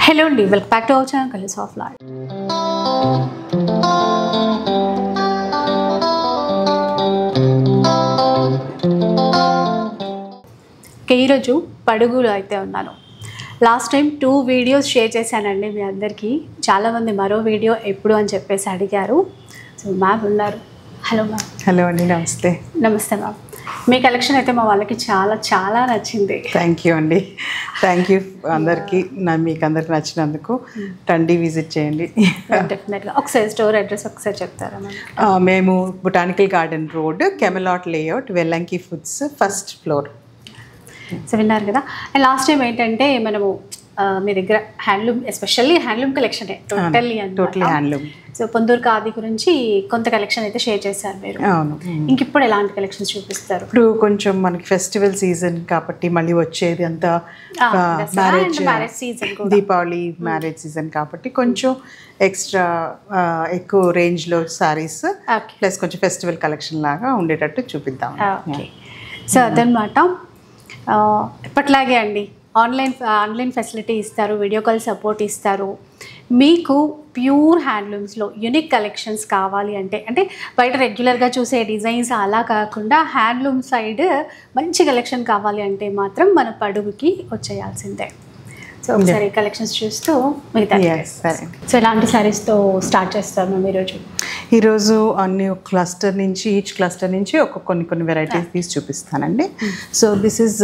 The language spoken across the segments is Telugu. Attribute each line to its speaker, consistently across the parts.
Speaker 1: Hello and welcome back to our channel Colors of Life. ఈరోజు పడుగులు అయితే ఉన్నాను. లాస్ట్ టైం 2 వీడియోస్ షేర్ చేశానండి మీ అందరికీ. చాలామంది మరో వీడియో ఎప్పుడు అని చెప్పేసి అడిగారు. సో మ్యామ్ ఉన్నారు. Hello ma'am.
Speaker 2: హలో అండి, నమస్తే.
Speaker 1: నమస్తే మ్యామ్. మీ కలెక్షన్ అయితే మా వాళ్ళకి చాలా నచ్చింది.
Speaker 2: థ్యాంక్ యూ అండి. థ్యాంక్ యూ అందరికీ. మీకు అందరికి నచ్చినందుకు రండి, విజిట్ చేయండి.
Speaker 1: డెఫినెట్గా. ఒకసారి స్టోర్ అడ్రస్ ఒకసారి చెప్తారా మ్యామ్?
Speaker 2: మేము botanical garden road, Camelot layout, Vellanki foods, first floor.
Speaker 1: So విన్నారు కదా. అండ్ లాస్ట్ టైం ఏంటంటే మనము మీ దగ్గర హ్యాండ్లూమ్, ఎస్పెషల్లీ హ్యాండ్లూమ్ కలెక్షనే
Speaker 2: totally handloom.
Speaker 1: So Ponduru khadi గురించి కొంత కలెక్షన్ అయితే షేర్ చేశారు మీరు.
Speaker 2: అవును.
Speaker 1: ఇంక ఇప్పుడు ఎలాంటి కలెక్షన్స్ చూపిస్తారు?
Speaker 2: ఇప్పుడు కొంచెం మనకి ఫెస్టివల్ సీజన్ కాబట్టి మళ్ళీ వచ్చేది అంతా marriage season, Deepavali marriage season కాబట్టి కొంచెం ఎక్స్ట్రా ఎక్కువ రేంజ్లో శారీస్ ప్లస్ కొంచెం ఫెస్టివల్ కలెక్షన్ లాగా ఉండేటట్టు చూపిద్దాం.
Speaker 1: సో అదనమాట. ఎప్పట్లాగే అండి ఆన్లైన్ ఫెసిలిటీ ఇస్తారు, వీడియో కాల్ సపోర్ట్ ఇస్తారు. మీకు ప్యూర్ హ్యాండ్లూమ్స్లో యూనిక్ కలెక్షన్స్ కావాలి అంటే బయట రెగ్యులర్గా చూసే డిజైన్స్ అలా కాకుండా హ్యాండ్లూమ్ సైడ్ మంచి కలెక్షన్ కావాలి అంటే మాత్రం మన పడుగుకి వచ్చేయాల్సిందే. సో ఒకసారి కలెక్షన్స్ చూస్తూ మిగతా.
Speaker 2: సరే.
Speaker 1: సో ఎలాంటి శారీస్తో స్టార్ట్ చేస్తాం మేము
Speaker 2: ఈరోజు అన్ని క్లస్టర్ నుంచి, ఈచ్ క్లస్టర్ నుంచి కొన్ని వెరైటీస్ తీసి చూపిస్తానండి. సో దిస్ ఈజ్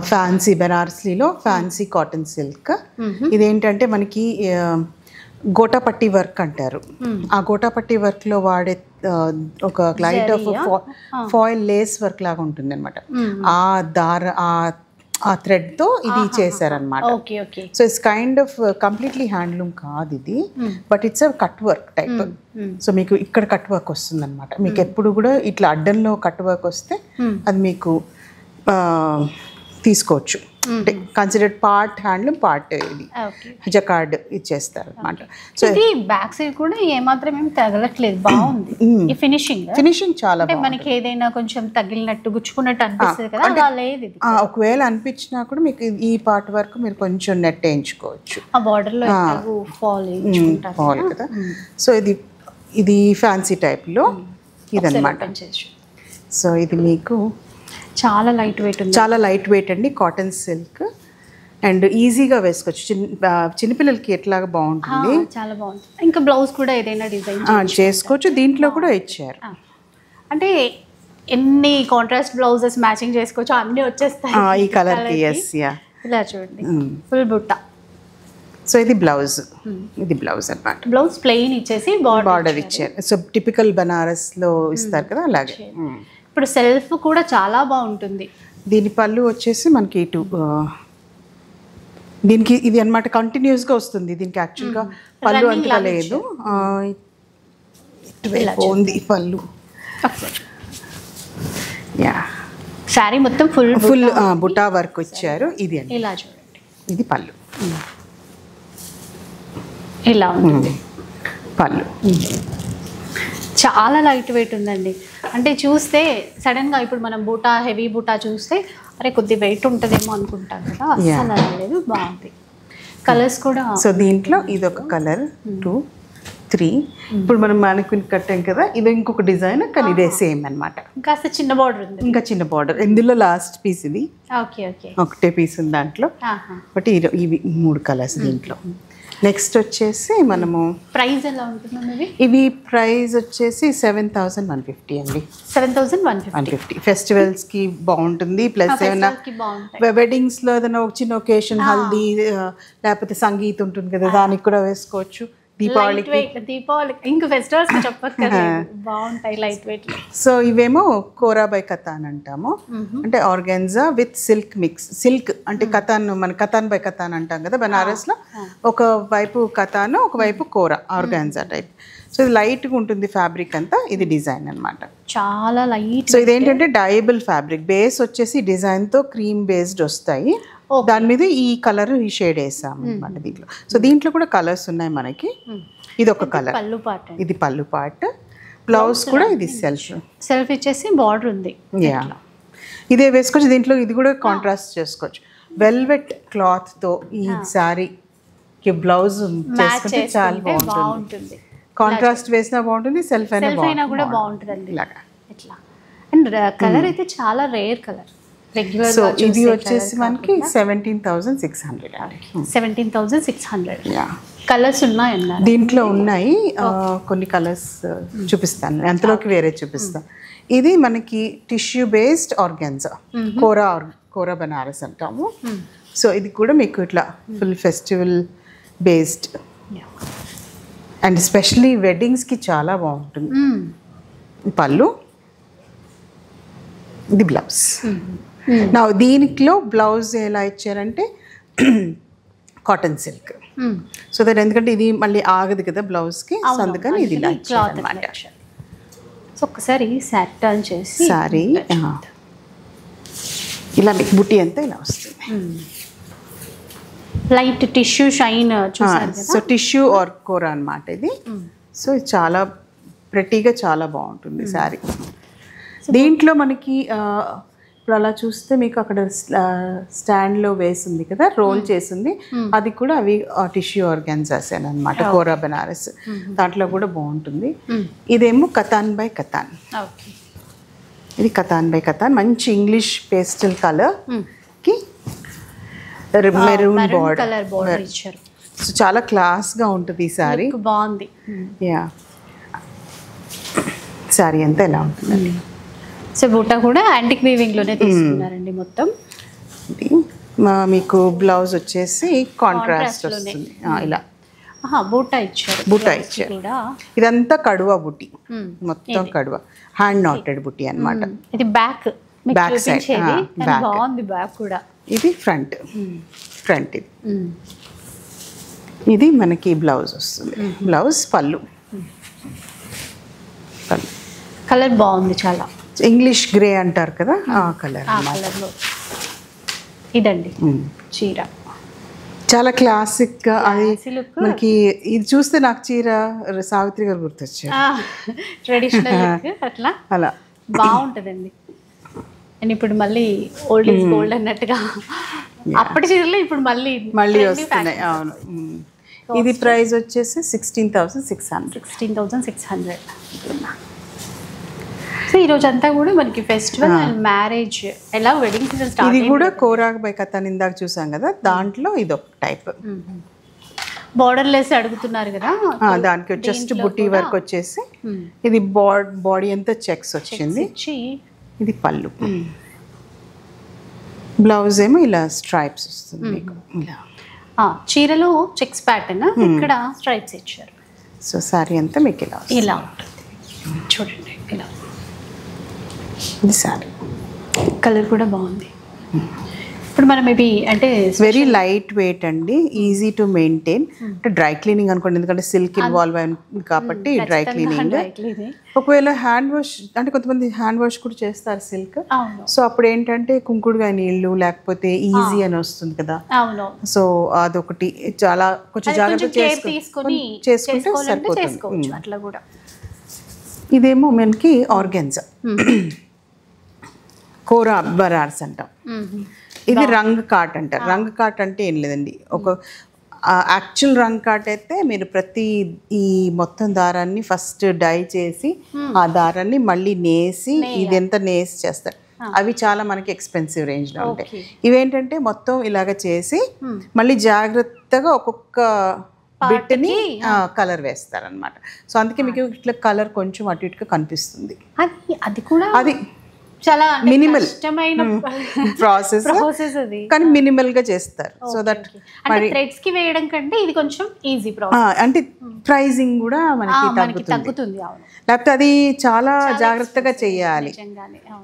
Speaker 2: ఫ్యాన్సీ బెనారస్లీలో ఫ్యాన్సీ కాటన్ సిల్క్. ఇదేంటంటే మనకి గోటాపట్టి వర్క్ అంటారు. ఆ గోటాపట్టి వర్క్లో వాడే ఒక light of foil lace work లాగా ఉంటుంది అనమాట. ఆ థ్రెడ్తో ఇది చేశారనమాట. So it's kind of completely handloom కాదు ఇది, but it's cut work type. So మీకు ఇక్కడ కట్ వర్క్ వస్తుంది అనమాట. మీకు ఎప్పుడు కూడా ఇట్లా అడ్డంలో కట్ వర్క్ వస్తే అది మీకు తీసుకోవచ్చు. అంటే కన్సిడర్డ్ పార్ట్ హ్యాండ్లూమ్, పార్ట్ ఇది జకార్డ్ ఇచ్చేస్తారు అనమాట. సో
Speaker 1: ఇది బ్యాక్ సైడ్ కూడా ఏమాత్రం ఏం తగలట్లేదు, బాగుంది. ఈ ఫినిషింగ్ చాలా మనకి ఏదైనా కొంచెం తగిలినట్టు గుచ్చుకున్నట్టు అనిపిస్తుంది కదా, అలా లేదు.
Speaker 2: ఒకవేళ అనిపించినా కూడా మీకు ఈ పార్ట్ వరకు మీరు కొంచెం నెట్ వేయించుకోవచ్చు.
Speaker 1: ఆ బార్డర్ లో ఫాల్
Speaker 2: కదా. సో ఇది ఫ్యాన్సీ టైప్ లో ఇదన్నమాట. సో ఇది మీకు
Speaker 1: చాలా లైట్ వెయిట్ ఉంది.
Speaker 2: చాలా లైట్ వెయిట్ అండి, కాటన్ సిల్క్. అండ్ ఈజీగా వేసుకోవచ్చు. చిన్నపిల్లలకి ఎట్లాగా బాగుంటుంది,
Speaker 1: చాలా బాగుంది. ఇంకా బ్లౌజ్ కూడా ఏదైనా డిజైన్
Speaker 2: చేసుకోవచ్చు. దీంట్లో కూడా ఇచ్చారు.
Speaker 1: అంటే ఎన్ని కాంట్రాస్ట్ బ్లౌజెస్ మ్యాచింగ్ చేసుకోవచ్చు, అన్ని వచ్చేస్తాయి
Speaker 2: ఈ కలర్ కి.
Speaker 1: ఇలా చూడండి, ఫుల్ బుట్ట.
Speaker 2: సో ఇది బ్లౌజ్ అన్నమాట.
Speaker 1: బ్లౌజ్ ప్లెయిన్ ఇచ్చేసి
Speaker 2: బార్డర్ ఇచ్చారు. సో టిపికల్ బనారస్ లో ఇస్తారు కదా, అలాగే.
Speaker 1: ఇప్పుడు సెల్ఫ్ కూడా చాలా బాగుంటుంది.
Speaker 2: దీని పళ్ళు వచ్చేసి మనకి ఇటు దీనికి ఇది అనమాట కంటిన్యూస్గా వస్తుంది. దీనికి యాక్చువల్గా పళ్ళు అంతగా లేదు, ఇటువైపు ఉంది పళ్ళు.
Speaker 1: శారీ మొత్తం ఫుల్
Speaker 2: బుటా వర్క్ ఇచ్చారు. ఇది అండి,
Speaker 1: ఇలా చూడండి.
Speaker 2: ఇది పళ్ళు,
Speaker 1: ఇలా ఉంటుంది
Speaker 2: పళ్ళు.
Speaker 1: చాలా లైట్ వెయిట్ ఉందండి. అంటే చూస్తే సడన్గా ఇప్పుడు మనం బూటా, హెవీ బూటా చూస్తే అరే కొద్ది వెయిట్ ఉంటుందేమో అనుకుంటాం కదా, అసలు అలా లేదు, బాగుంది. కలర్స్ కూడా.
Speaker 2: సో దీంట్లో ఇది ఒక కలర్, 2, 3. ఇప్పుడు మనం మానిక్విన్ కట్టాం కదా, ఇది ఇంకొక డిజైన్, కానీ ఇదే సేమ్ అనమాట.
Speaker 1: కాస్త చిన్న బార్డర్ ఉంది,
Speaker 2: ఇంకా చిన్న బార్డర్. ఇందులో లాస్ట్ పీస్ ఇది.
Speaker 1: ఓకే
Speaker 2: ఒకటే పీస్ ఉంది దాంట్లో. బట్ ఇవి 3 కలర్స్ దీంట్లో. నెక్స్ట్ వచ్చేసి మనము
Speaker 1: ప్రైస్ ఎలా ఉంటుంది?
Speaker 2: ఇవి ప్రైస్ వచ్చేసి 7,150 అండి.
Speaker 1: 7,150.
Speaker 2: ఫెస్టివల్స్ కి బాగుంటుంది. ప్లస్ ఏమైనా వెడ్డింగ్స్ లో ఏదైనా ఒక చిన్న ఒకేషన్, హల్దీ లేకపోతే సంగీత్ ఉంటుంది కదా, దానికి కూడా వేసుకోవచ్చు. దీపావళి
Speaker 1: ఇంకా ఫెస్టివల్స్ చెప్పక్కర్లేదు, బాగుంటాయి లైట్ వెయిట్.
Speaker 2: సో ఇవేమో కోరా బై కతాన్ అంటాము. అంటే organza with silk mix. Silk అంటే కతాన్, మన కతాన్ బై కతాన్ అంటాం కదా బనారస్ లో. ఒక వైపు కతాన్, ఒక వైపు కోరా, ఆర్గాన్జా టైప్. సో ఇది లైట్గా ఉంటుంది ఫ్యాబ్రిక్ అంతా. ఇది డిజైన్ అనమాట,
Speaker 1: చాలా లైట్.
Speaker 2: సో ఇదేంటంటే డయబుల్ ఫ్యాబ్రిక్. బేస్ వచ్చేసి డిజైన్తో క్రీమ్ బేస్డ్ వస్తాయి. దాని మీద ఈ కలర్, ఈ షేడ్ వేసాం అనమాట దీంట్లో. సో దీంట్లో కూడా కలర్స్ ఉన్నాయి మనకి. ఇది ఒక కలర్, ఇది పళ్ళు పార్ట్. బ్లౌజ్ కూడా ఇది సెల్ఫ్
Speaker 1: ఇచ్చేసి బార్డర్ ఉంది.
Speaker 2: ఇదే వేసుకోవచ్చు. దీంట్లో ఇది కూడా కాంట్రాస్ట్ చేసుకోవచ్చు. వెల్వెట్ క్లాత్తో ఈ శారీకి బ్లౌజ్ చేసుకుంటే చాలా బాగుంటుంది. కాంట్రాస్ట్ వేసినా బాగుంటుంది, సెల్ఫ్ అయినా
Speaker 1: కూడా బాగుంటుందండి. ఇట్లా అండ్ కలర్ అయితే చాలా రేర్ కలర్. రెగ్యులర్
Speaker 2: సో ఇది వచ్చేసి మనకి 17,600.
Speaker 1: 17,600 కలర్స్ ఉన్నాయన్నారు.
Speaker 2: దీంట్లో ఉన్నాయి కొన్ని కలర్స్ చూపిస్తాను, అంతలోకి వేరే చూపిస్తాను. ఇది మనకి tissue based organza, Kora Banaras అంటాము. సో ఇది కూడా మీకు ఇట్లా full festival based and especially వెడ్డింగ్స్కి చాలా బాగుంటుంది. పళ్ళు, ఇది బ్లౌజ్. నా దీనిలో బ్లౌజ్ ఎలా ఇచ్చారంటే కాటన్ సిల్క్. సో దట్ ఎందుకంటే ఇది మళ్ళీ ఆగదు కదా బ్లౌజ్కి, సో అందుకని ఇది ఇలా ఇచ్చారన్నమాట.
Speaker 1: సో ఒక్కసారి శారీ టర్న్ చేసి
Speaker 2: సారీ ఇలా మీకు బుట్టి అంతా ఇలా వస్తుంది.
Speaker 1: లైట్ టిష్యూ షైన్ చూసారు కదా.
Speaker 2: సో టిష్యూ ఆర్ కోరా అన్నమాట ఇది. సో చాలా ప్రెటీగా చాలా బాగుంటుంది శారీ. దీంట్లో మనకి ఇప్పుడు అలా చూస్తే మీకు అక్కడ స్టాండ్లో వేసింది కదా, రోల్ చేసింది, అది కూడా అవి టిష్యూ ఆర్గాన్జాస్ అనమాట, కోరా బనారస్. దాంట్లో కూడా బాగుంటుంది. ఇదేమో కతాన్ బై కతాన్. ఇది కతాన్ బై కతాన్, మంచి ఇంగ్లీష్ పేస్టల్ కలర్కి మెరూన్ బార్డర్
Speaker 1: ఇచ్చారు.
Speaker 2: సో చాలా క్లాస్గా ఉంటుంది ఈ శారీ,
Speaker 1: బాగుంది.
Speaker 2: యా శారీ అంతా ఎలా ఉంటుందండి.
Speaker 1: సో బూటా కూడా యాంటిక్ వీవింగ్ లోనే తీసుకున్నారండి మొత్తం.
Speaker 2: ఇది మీకు బ్లౌజ్ వచ్చేసి కాంట్రాస్ట్ వస్తుంది ఇలా.
Speaker 1: బూటా ఇచ్చారు.
Speaker 2: బూటా ఇచ్చారు. ఇదంతా కడువా బుట్టి, మొత్తం కడువా హ్యాండ్ నాటెడ్ బుట్టి అన్నమాట.
Speaker 1: ఇది బ్యాక్ సైడ్ బాగుంది. బ్యాక్ కూడా
Speaker 2: ఇది ఫ్రంట్ ఇది. ఇది మనకి బ్లౌజ్ వస్తుంది. బ్లౌజ్ పళ్ళు
Speaker 1: కలర్ బాగుంది చాలా.
Speaker 2: ఇంగ్లీష్ గ్రే అంటారు కదా ఆ కలర్.
Speaker 1: ఇదండి చీర
Speaker 2: చాలా క్లాసిక్ గా. అది మనకి ఇది చూస్తే నాకు చీర సావిత్రి గారు గుర్తొచ్చారు.
Speaker 1: ట్రెడిషనల్ అట్లా
Speaker 2: అలా
Speaker 1: బాగుంటుందండి. అండ్ ఇప్పుడు మళ్ళీ ఓల్డ్ ఈజ్ గోల్డ్ అన్నట్టుగా అప్పటి చీరలు ఇప్పుడు మళ్ళీ
Speaker 2: వస్తున్నాయి. అవును. ఇది ప్రైస్ వచ్చేసి 16,600.
Speaker 1: 16,600. సో ఈ రోజు అంతా కూడా మనకి ఫెస్టివల్ అండ్ మ్యారేజ్ ఎలా వెడ్డింగ్ సీజన్ స్టార్ట్.
Speaker 2: ఇది కూడా కోరా బై కతాన్ ఇందాక చూసాం కదా, దాంట్లో ఇది ఒక టైప్.
Speaker 1: బార్డర్ లెస్ అడుగుతున్నారు కదా,
Speaker 2: దానికి జస్ట్ బుట్టి వర్క్ వచ్చేసి ఇది బాడీ అంతా చెక్స్ వచ్చింది. ఇది పళ్ళు.
Speaker 1: బ్లౌజ్
Speaker 2: ఏమో ఇలా స్ట్రైప్స్ వస్తుంది మీకు ఇలా.
Speaker 1: చీరలో చెక్స్ ప్యాటర్న్, ఇక్కడ స్ట్రైప్స్ ఇచ్చారు.
Speaker 2: సో సారీ అంతా మీకు ఇలా
Speaker 1: ఉంటుంది. చూడండి ఇలా.
Speaker 2: ఇది సారీ
Speaker 1: కలర్ కూడా బాగుంది. ఇప్పుడు మనం ఇవి అంటే
Speaker 2: వెరీ లైట్ వెయిట్ అండి, ఈజీ టు మెయింటైన్. అంటే డ్రై క్లీనింగ్ అనుకోండి, ఎందుకంటే సిల్క్ ఇన్వాల్వ్ అయింది కాబట్టి డ్రై క్లీనింగ్. ఒకవేళ హ్యాండ్ వాష్ అంటే కొంతమంది హ్యాండ్ వాష్ కూడా చేస్తారు సిల్క్. సో అప్పుడు ఏంటంటే కుంకుడుగా నీళ్ళు లేకపోతే ఈజీ అని వస్తుంది కదా. సో అదొకటి చాలా కొంచెం జాగ్రత్త చేసుకుంటే సరిపోతుంది. ఇదేమో మనకి ఆర్గాన్జా కోరా బనారస్ అంటాం. ఇది రంగ్ కాట్ అంటారు. రంగ్ కాట్ అంటే ఏం లేదండి, ఒక యాక్చువల్ రంగ్ కాట్ అయితే మీరు ప్రతి ఈ మొత్తం దారాన్ని ఫస్ట్ డై చేసి ఆ దారాన్ని మళ్ళీ నేసి ఇదెంత నేసి చేస్తారు. అవి చాలా మనకి ఎక్స్పెన్సివ్ రేంజ్లో ఉంటాయి. ఇవేంటంటే మొత్తం ఇలాగ చేసి మళ్ళీ జాగ్రత్తగా ఒక్కొక్క బిట్ని కలర్ వేస్తారనమాట. సో అందుకే మీకు ఇట్లా కలర్ కొంచెం అటు ఇటుగా కనిపిస్తుంది. అది
Speaker 1: చాలా
Speaker 2: మినిమల్
Speaker 1: ప్రాసెస్ అది,
Speaker 2: కానీ మినిమల్ గా చేస్తారు. సో దట్
Speaker 1: అంటే థ్రెడ్స్ కి వేయడం కంటే ఇది కొంచెం ఈజీ ప్రాసెస్.
Speaker 2: అంటే ప్రైజింగ్ కూడా మనకి తగ్గుతుంది. లేకపోతే అది చాలా జాగ్రత్తగా చేయాలి.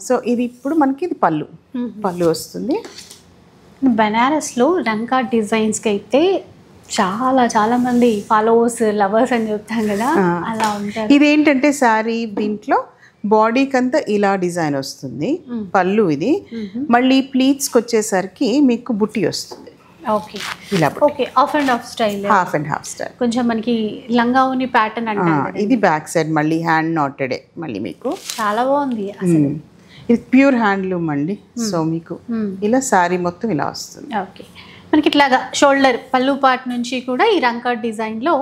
Speaker 2: సో ఇది ఇప్పుడు మనకి ఇది పళ్ళు వస్తుంది.
Speaker 1: బనారస్ లో రంకా డిజైన్స్ కి అయితే చాలా మంది ఫాలోవర్స్ లవర్స్ అని చెప్తాం కదా, అలా ఉంటారు.
Speaker 2: ఇదేంటంటే శారీ దీంట్లో బాడీకి అంతా ఇలా డిజైన్ వస్తుంది. పళ్ళు ఇది. మళ్ళీ ప్లీట్స్కి వచ్చేసరికి మీకు బుట్టి వస్తుంది.
Speaker 1: Half and half style. కొంచెం మనకి లంగా ఉని ప్యాటర్న్ అంటే
Speaker 2: ఇది బ్యాక్ సైడ్ మళ్ళీ హ్యాండ్ నాటెడే మళ్ళీ మీకు
Speaker 1: చాలా బాగుంది అసలు.
Speaker 2: ఇది ప్యూర్ హ్యాండ్లూమ్ అండి. సో మీకు ఇలా శారీ మొత్తం ఇలా వస్తుంది.
Speaker 1: ఓకే, మనకి ఇట్లాగా షోల్డర్ పళ్ళు పార్ట్ నుంచి కూడా ఈ రంకట్ డిజైన్ లో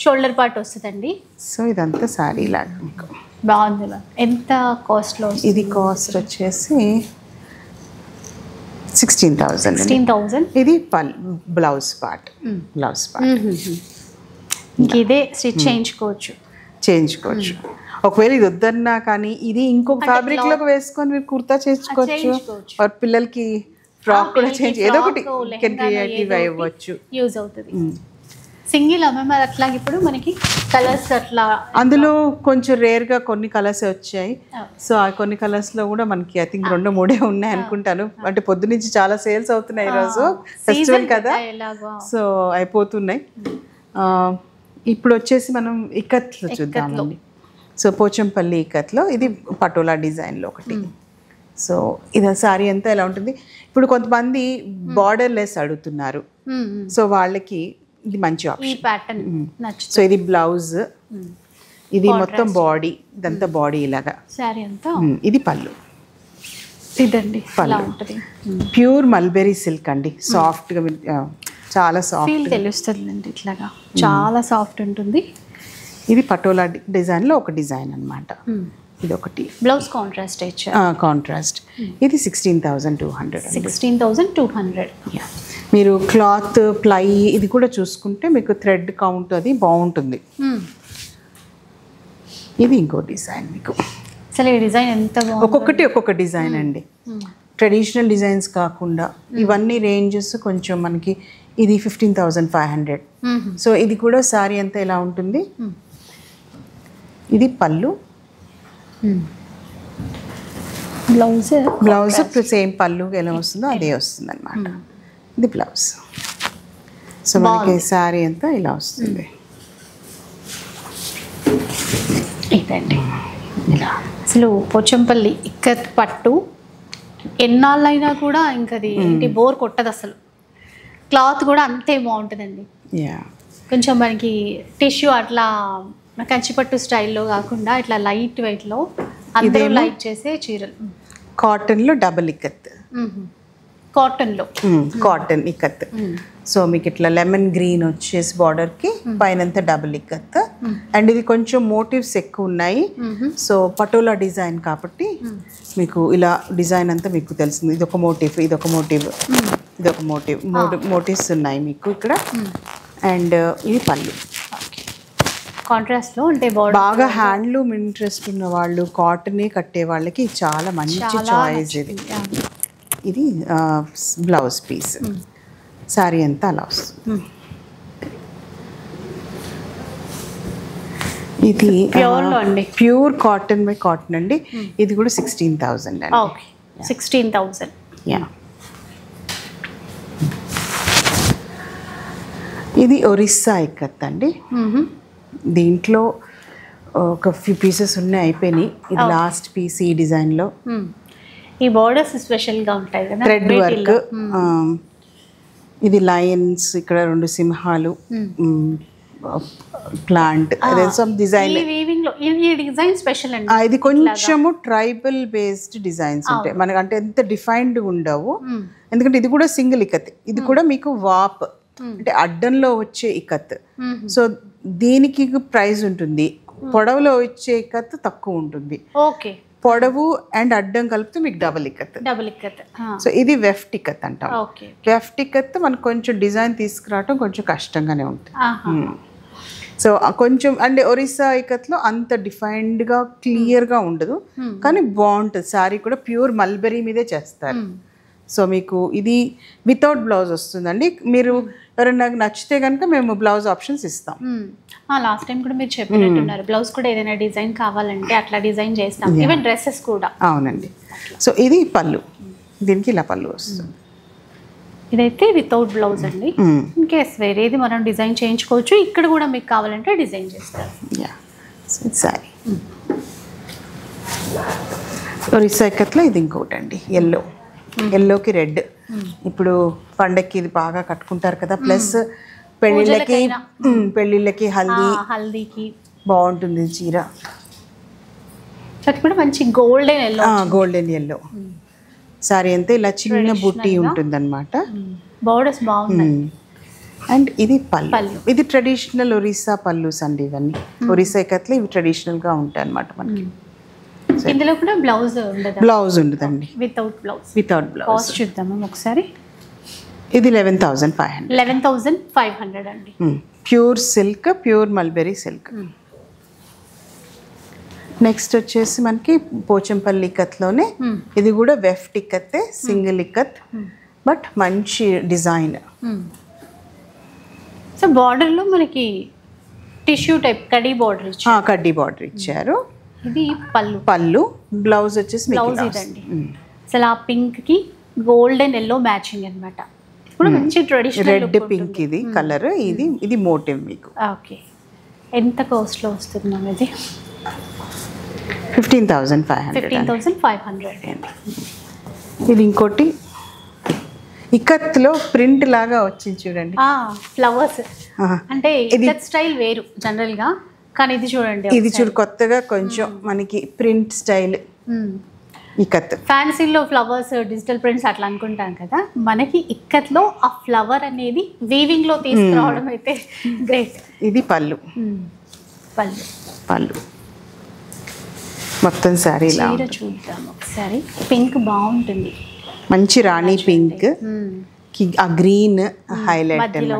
Speaker 1: షోల్డర్ పార్ట్ వస్తుందండి.
Speaker 2: సో ఇదంతా శారీ లాగా మీకు
Speaker 1: బాగుంది. ఎంత కాస్ట్ లో?
Speaker 2: ఇది కాస్ట్ వచ్చేసి 16,000.
Speaker 1: 16,000.
Speaker 2: ఇది బ్లౌజ్ పార్ట్.
Speaker 1: ఇదే స్టిచ్ చేయించుకోవచ్చు.
Speaker 2: ఒకవేళ ఇది వద్దన్నా కానీ ఇది ఇంకొక ఫ్యాబ్రిక్ లోకి వేసుకొని మీరు కుర్తా చేసుకోవచ్చు. పిల్లలకి ఫ్రాక్ కూడా చేంజ్ ఏదో ఒకటి క్రియేటివ్ అవ్వచ్చు,
Speaker 1: యూజ్ అవుతుంది. సింగిల్ అమ్మ అట్లా ఇప్పుడు మనకి కలర్స్ అట్లా
Speaker 2: అందులో కొంచెం రేర్ గా కొన్ని కలర్స్ వచ్చాయి. సో ఆ కొన్ని కలర్స్ లో కూడా మనకి ఐ థింక్ 2-3 ఉన్నాయి అనుకుంటాను. అంటే పొద్దు నుంచి చాలా సేల్స్ అవుతున్నాయి ఈరోజు ఫెస్టివల్ కదా, సో అయిపోతున్నాయి. ఇప్పుడు వచ్చేసి మనం ఇక్కత్లో చూద్దామండి. సో పోచంపల్లి ఇక్కత్లో ఇది పటోలా డిజైన్లో ఒకటి. సో ఇది సారీ అంతా ఎలా ఉంటుంది. ఇప్పుడు కొంతమంది బార్డర్ లెస్ అడుగుతున్నారు, సో వాళ్ళకి ఇది మంచి ఆప్షన్. సో ఇది బ్లౌజ్, ఇది మొత్తం బాడీ, ఇదంతా బాడీ ఇలాగా
Speaker 1: సారీ అంతా.
Speaker 2: ఇది పళ్ళు.
Speaker 1: ఇదండి
Speaker 2: పళ్ళు ప్యూర్ మల్బెరీ సిల్క్ అండి. సాఫ్ట్గా చాలా సాఫ్ట్
Speaker 1: తెలుస్తుంది, ఇట్లాగా చాలా సాఫ్ట్ ఉంటుంది.
Speaker 2: ఇది పటోలా డిజైన్లో ఒక డిజైన్ అనమాట. ఇది ఒకటి
Speaker 1: బ్లౌజ్ కాంట్రాస్ట్.
Speaker 2: ఇది 16,200.
Speaker 1: 16,200.
Speaker 2: మీరు క్లాత్ ప్లై ఇది కూడా చూసుకుంటే మీకు థ్రెడ్ కౌంట్ అది బాగుంటుంది. ఇది ఇంకో డిజైన్ మీకు.
Speaker 1: అసలు ఈ డిజైన్ ఎంత బాగుంది.
Speaker 2: ఒక్కొక్క డిజైన్ అండి. ట్రెడిషనల్ డిజైన్స్ కాకుండా ఇవన్నీ రేంజెస్ కొంచెం మనకి. ఇది 15,500. సో ఇది కూడా సారీ అంతా ఎలా ఉంటుంది. ఇది పళ్ళు, బ్లౌజ్ సేమ్ పళ్ళు ఎలా వస్తుందో అదే వస్తుంది అనమాట. ఇది బ్లౌజ్. సో మనకి సారీ అంతా ఇలా వస్తుంది.
Speaker 1: ఇదండి ఇలా. అసలు పోచంపల్లి ఇక్కత్ పట్టు ఎన్నాళ్ళైనా కూడా ఇంకది బోర్ కొట్టదు అసలు. క్లాత్ కూడా అంతే బాగుంటుందండి. కొంచెం మనకి టిష్యూ అట్లా కంచిపట్టు స్టైల్లో కాకుండా ఇట్లా లైట్ వెయిట్లో అందరూ లైక్ చేసే చీరలు.
Speaker 2: కాటన్లో double ikat. Cotton ikat. So మీకు ఇట్లా లెమన్ గ్రీన్ వచ్చేసి బార్డర్కి పైనంతా డబుల్ ఇక్కత్. అండ్ ఇది కొంచెం మోటివ్స్ ఎక్కువ ఉన్నాయి. సో పటోలా డిజైన్ కాబట్టి మీకు ఇలా డిజైన్ అంతా మీకు తెలిసింది. ఇదొక మోటివ్, ఇదొక మోటివ్, ఇదొక మోటివ్, మోటివ్స్ ఉన్నాయి మీకు ఇక్కడ. అండ్ ఇది పళ్ళు.
Speaker 1: కాంట్రాస్ట్లో అంటే
Speaker 2: బాగా హ్యాండ్లూమ్ ఇంట్రెస్ట్ ఉన్న వాళ్ళు, కాటనే కట్టే వాళ్ళకి చాలా మంచి చాయిస్ ఇది. ఇది బ్లౌజ్ పీస్. సారీ అంతా అలా వస్తుంది. ఇది ప్యూర్ కాటన్ బై కాటన్ అండి. ఇది కూడా 16,000 అండి.
Speaker 1: 16,000.
Speaker 2: ఇది ఒరిస్సా ఇక్కత్ అండి. దీంట్లో ఒక ఫ్యూ పీసెస్ ఉన్నాయి, అయిపోయినాయి. ఇది లాస్ట్ పీస్ ఈ డిజైన్లో.
Speaker 1: ఈ బోర్డర్స్ స్పెషల్గా ఉంటాయి కదా,
Speaker 2: థ్రెడ్ వర్క్. ఇది లయన్స్, ఇక్కడ 2 సింహాలు, ప్లాంట్, అదే సమ్ డిజైన్. ఇది కొంచెము ట్రైబల్ బేస్డ్ డిజైన్స్ ఉంటాయి మనకి. అంటే ఎంత డిఫైన్డ్ ఉండవు, ఎందుకంటే ఇది కూడా సింగిల్ ఇక్కత్. ఇది కూడా మీకు వాప్ అంటే అడ్డంలో వచ్చే ఇక్కత్. సో దీనికి ప్రైస్ ఉంటుంది. పొడవులో వచ్చే ఇక్కత్ తక్కువ ఉంటుంది. పొడవు అండ్ అడ్డం కలిపితే మీకు డబుల్ ఇక్కత్. సో ఇది వెఫ్ట్ ఇక్కత్ అంటాం. వెఫ్ట్ ఇక్కత్ మనకు కొంచెం డిజైన్ తీసుకురావటం కొంచెం కష్టంగానే ఉంటుంది. సో కొంచెం అంటే ఒరిస్సా ఇక్కత్లో అంత డిఫైన్డ్గా క్లియర్గా ఉండదు, కానీ బాగుంటుంది. శారీ కూడా ప్యూర్ మల్బెరీ మీదే చేస్తారు. సో మీకు ఇది వితౌట్ బ్లౌజ్ వస్తుందండి. మీరు ఎవరైనా నచ్చితే కనుక మేము బ్లౌజ్ ఆప్షన్స్ ఇస్తాం.
Speaker 1: లాస్ట్ టైం కూడా మీరు చెప్పినట్టున్నారు బ్లౌజ్ కూడా ఏదైనా డిజైన్ కావాలంటే అట్లా డిజైన్ చేస్తాం, ఈవెన్ డ్రెస్సెస్ కూడా.
Speaker 2: అవునండి. సో ఇది పళ్ళు, దీనికి ఇలా పళ్ళు వస్తుంది.
Speaker 1: ఇదైతే వితౌట్ బ్లౌజ్ అండి. ఇన్ కేస్ వేరేది మనం డిజైన్ చేయించుకోవచ్చు. ఇక్కడ కూడా మీకు కావాలంటే డిజైన్ చేస్తారు.
Speaker 2: సారీ ఒరిస్సా ఇక్కత్లో ఇది ఇంకోటి అండి, ఎల్లోకి రెడ్. ఇప్పుడు పండక్కి ఇది బాగా కట్టుకుంటారు కదా, ప్లస్ పెళ్ళిళ్ళకి హల్దీకి బాగుంటుంది చీర.
Speaker 1: అది కూడా మంచి golden yellow.
Speaker 2: Golden yellow sorry అంతా ఇలా చిన్న బుట్టి ఉంటుంది అనమాట.
Speaker 1: బోర్డర్స్ బాగున్నాయి.
Speaker 2: అండ్ ఇది పళ్ళు. ఇది ట్రెడిషనల్ ఒరిస్సా పళ్ళుస్ అండి. ఇవన్నీ ఒరిస్సా ఇక్కత్లో ఇవి ట్రెడిషనల్ గా ఉంటాయి అనమాట మనకి.
Speaker 1: ఇందులో కూడా బ్లౌజ్ ఉండదు.
Speaker 2: బ్లౌజ్ ఉండదండి.
Speaker 1: Without blouse. కాస్ట్ చూద్దాము ఒకసారి.
Speaker 2: ఇది 11,500.
Speaker 1: 11,500 అండి.
Speaker 2: Pure silk, pure mulberry silk. Next వచ్చేసి మనకి పోచంపల్లి ఇక్కత్లోనే ఇది కూడా వెఫ్ట్ ఇక్కత్తే, సింగిల్ ఇక్కత్, బట్ మంచి డిజైన్.
Speaker 1: సో బార్డర్లో మనకి టిష్యూ టైప్ కడ్డీ బార్డర్ ఇచ్చారు.
Speaker 2: కడ్డీ బార్డర్ ఇచ్చారు.
Speaker 1: ఇది పళ్ళు.
Speaker 2: బ్లౌజ్ వచ్చేసి
Speaker 1: బ్లౌజ్ ఇదండి. అసలు ఆ పింక్ కి గోల్డెన్ ఎల్లో మ్యాచింగ్ అనమాట. ఇప్పుడు మంచి ట్రెడిషనల్
Speaker 2: రెడ్ పింక్ ఇది కలర్. ఇది మోటివ్ మీకు.
Speaker 1: ఓకే. ఎంత కాస్ట్ లో వస్తుంది మ్యామ్ ఇది?
Speaker 2: 15,500.
Speaker 1: 15,500.
Speaker 2: ఇది ఇంకోటి ఇక్కత్లో ప్రింట్ లాగా వచ్చింది చూడండి.
Speaker 1: ఫ్లవర్స్ అంటే ఇక్కత్ స్టైల్ వేరు జనరల్ గా, కానీ ఇది చూడండి.
Speaker 2: ఇది చూడు కొత్తగా కొంచెం మనకి ప్రింట్ స్టైల్ ఇక్కత్.
Speaker 1: ఫ్యాన్సీలో ఫ్లవర్స్, డిజిటల్ ప్రింట్స్ అట్లా అనుకుంటాం కదా, మనకి ఇక్కత్లో ఆ ఫ్లవర్ అనేది వీవింగ్ లో తీసుకురావడం అయితే గ్రేట్.
Speaker 2: ఇది పళ్ళు. మొత్తం సారీ ఇలా
Speaker 1: చూద్దాం ఒకసారి. పింక్ బాగుంటుంది,
Speaker 2: మంచి రాణి పింక్, ఆ గ్రీన్ హైలైట్
Speaker 1: ఇట్లా.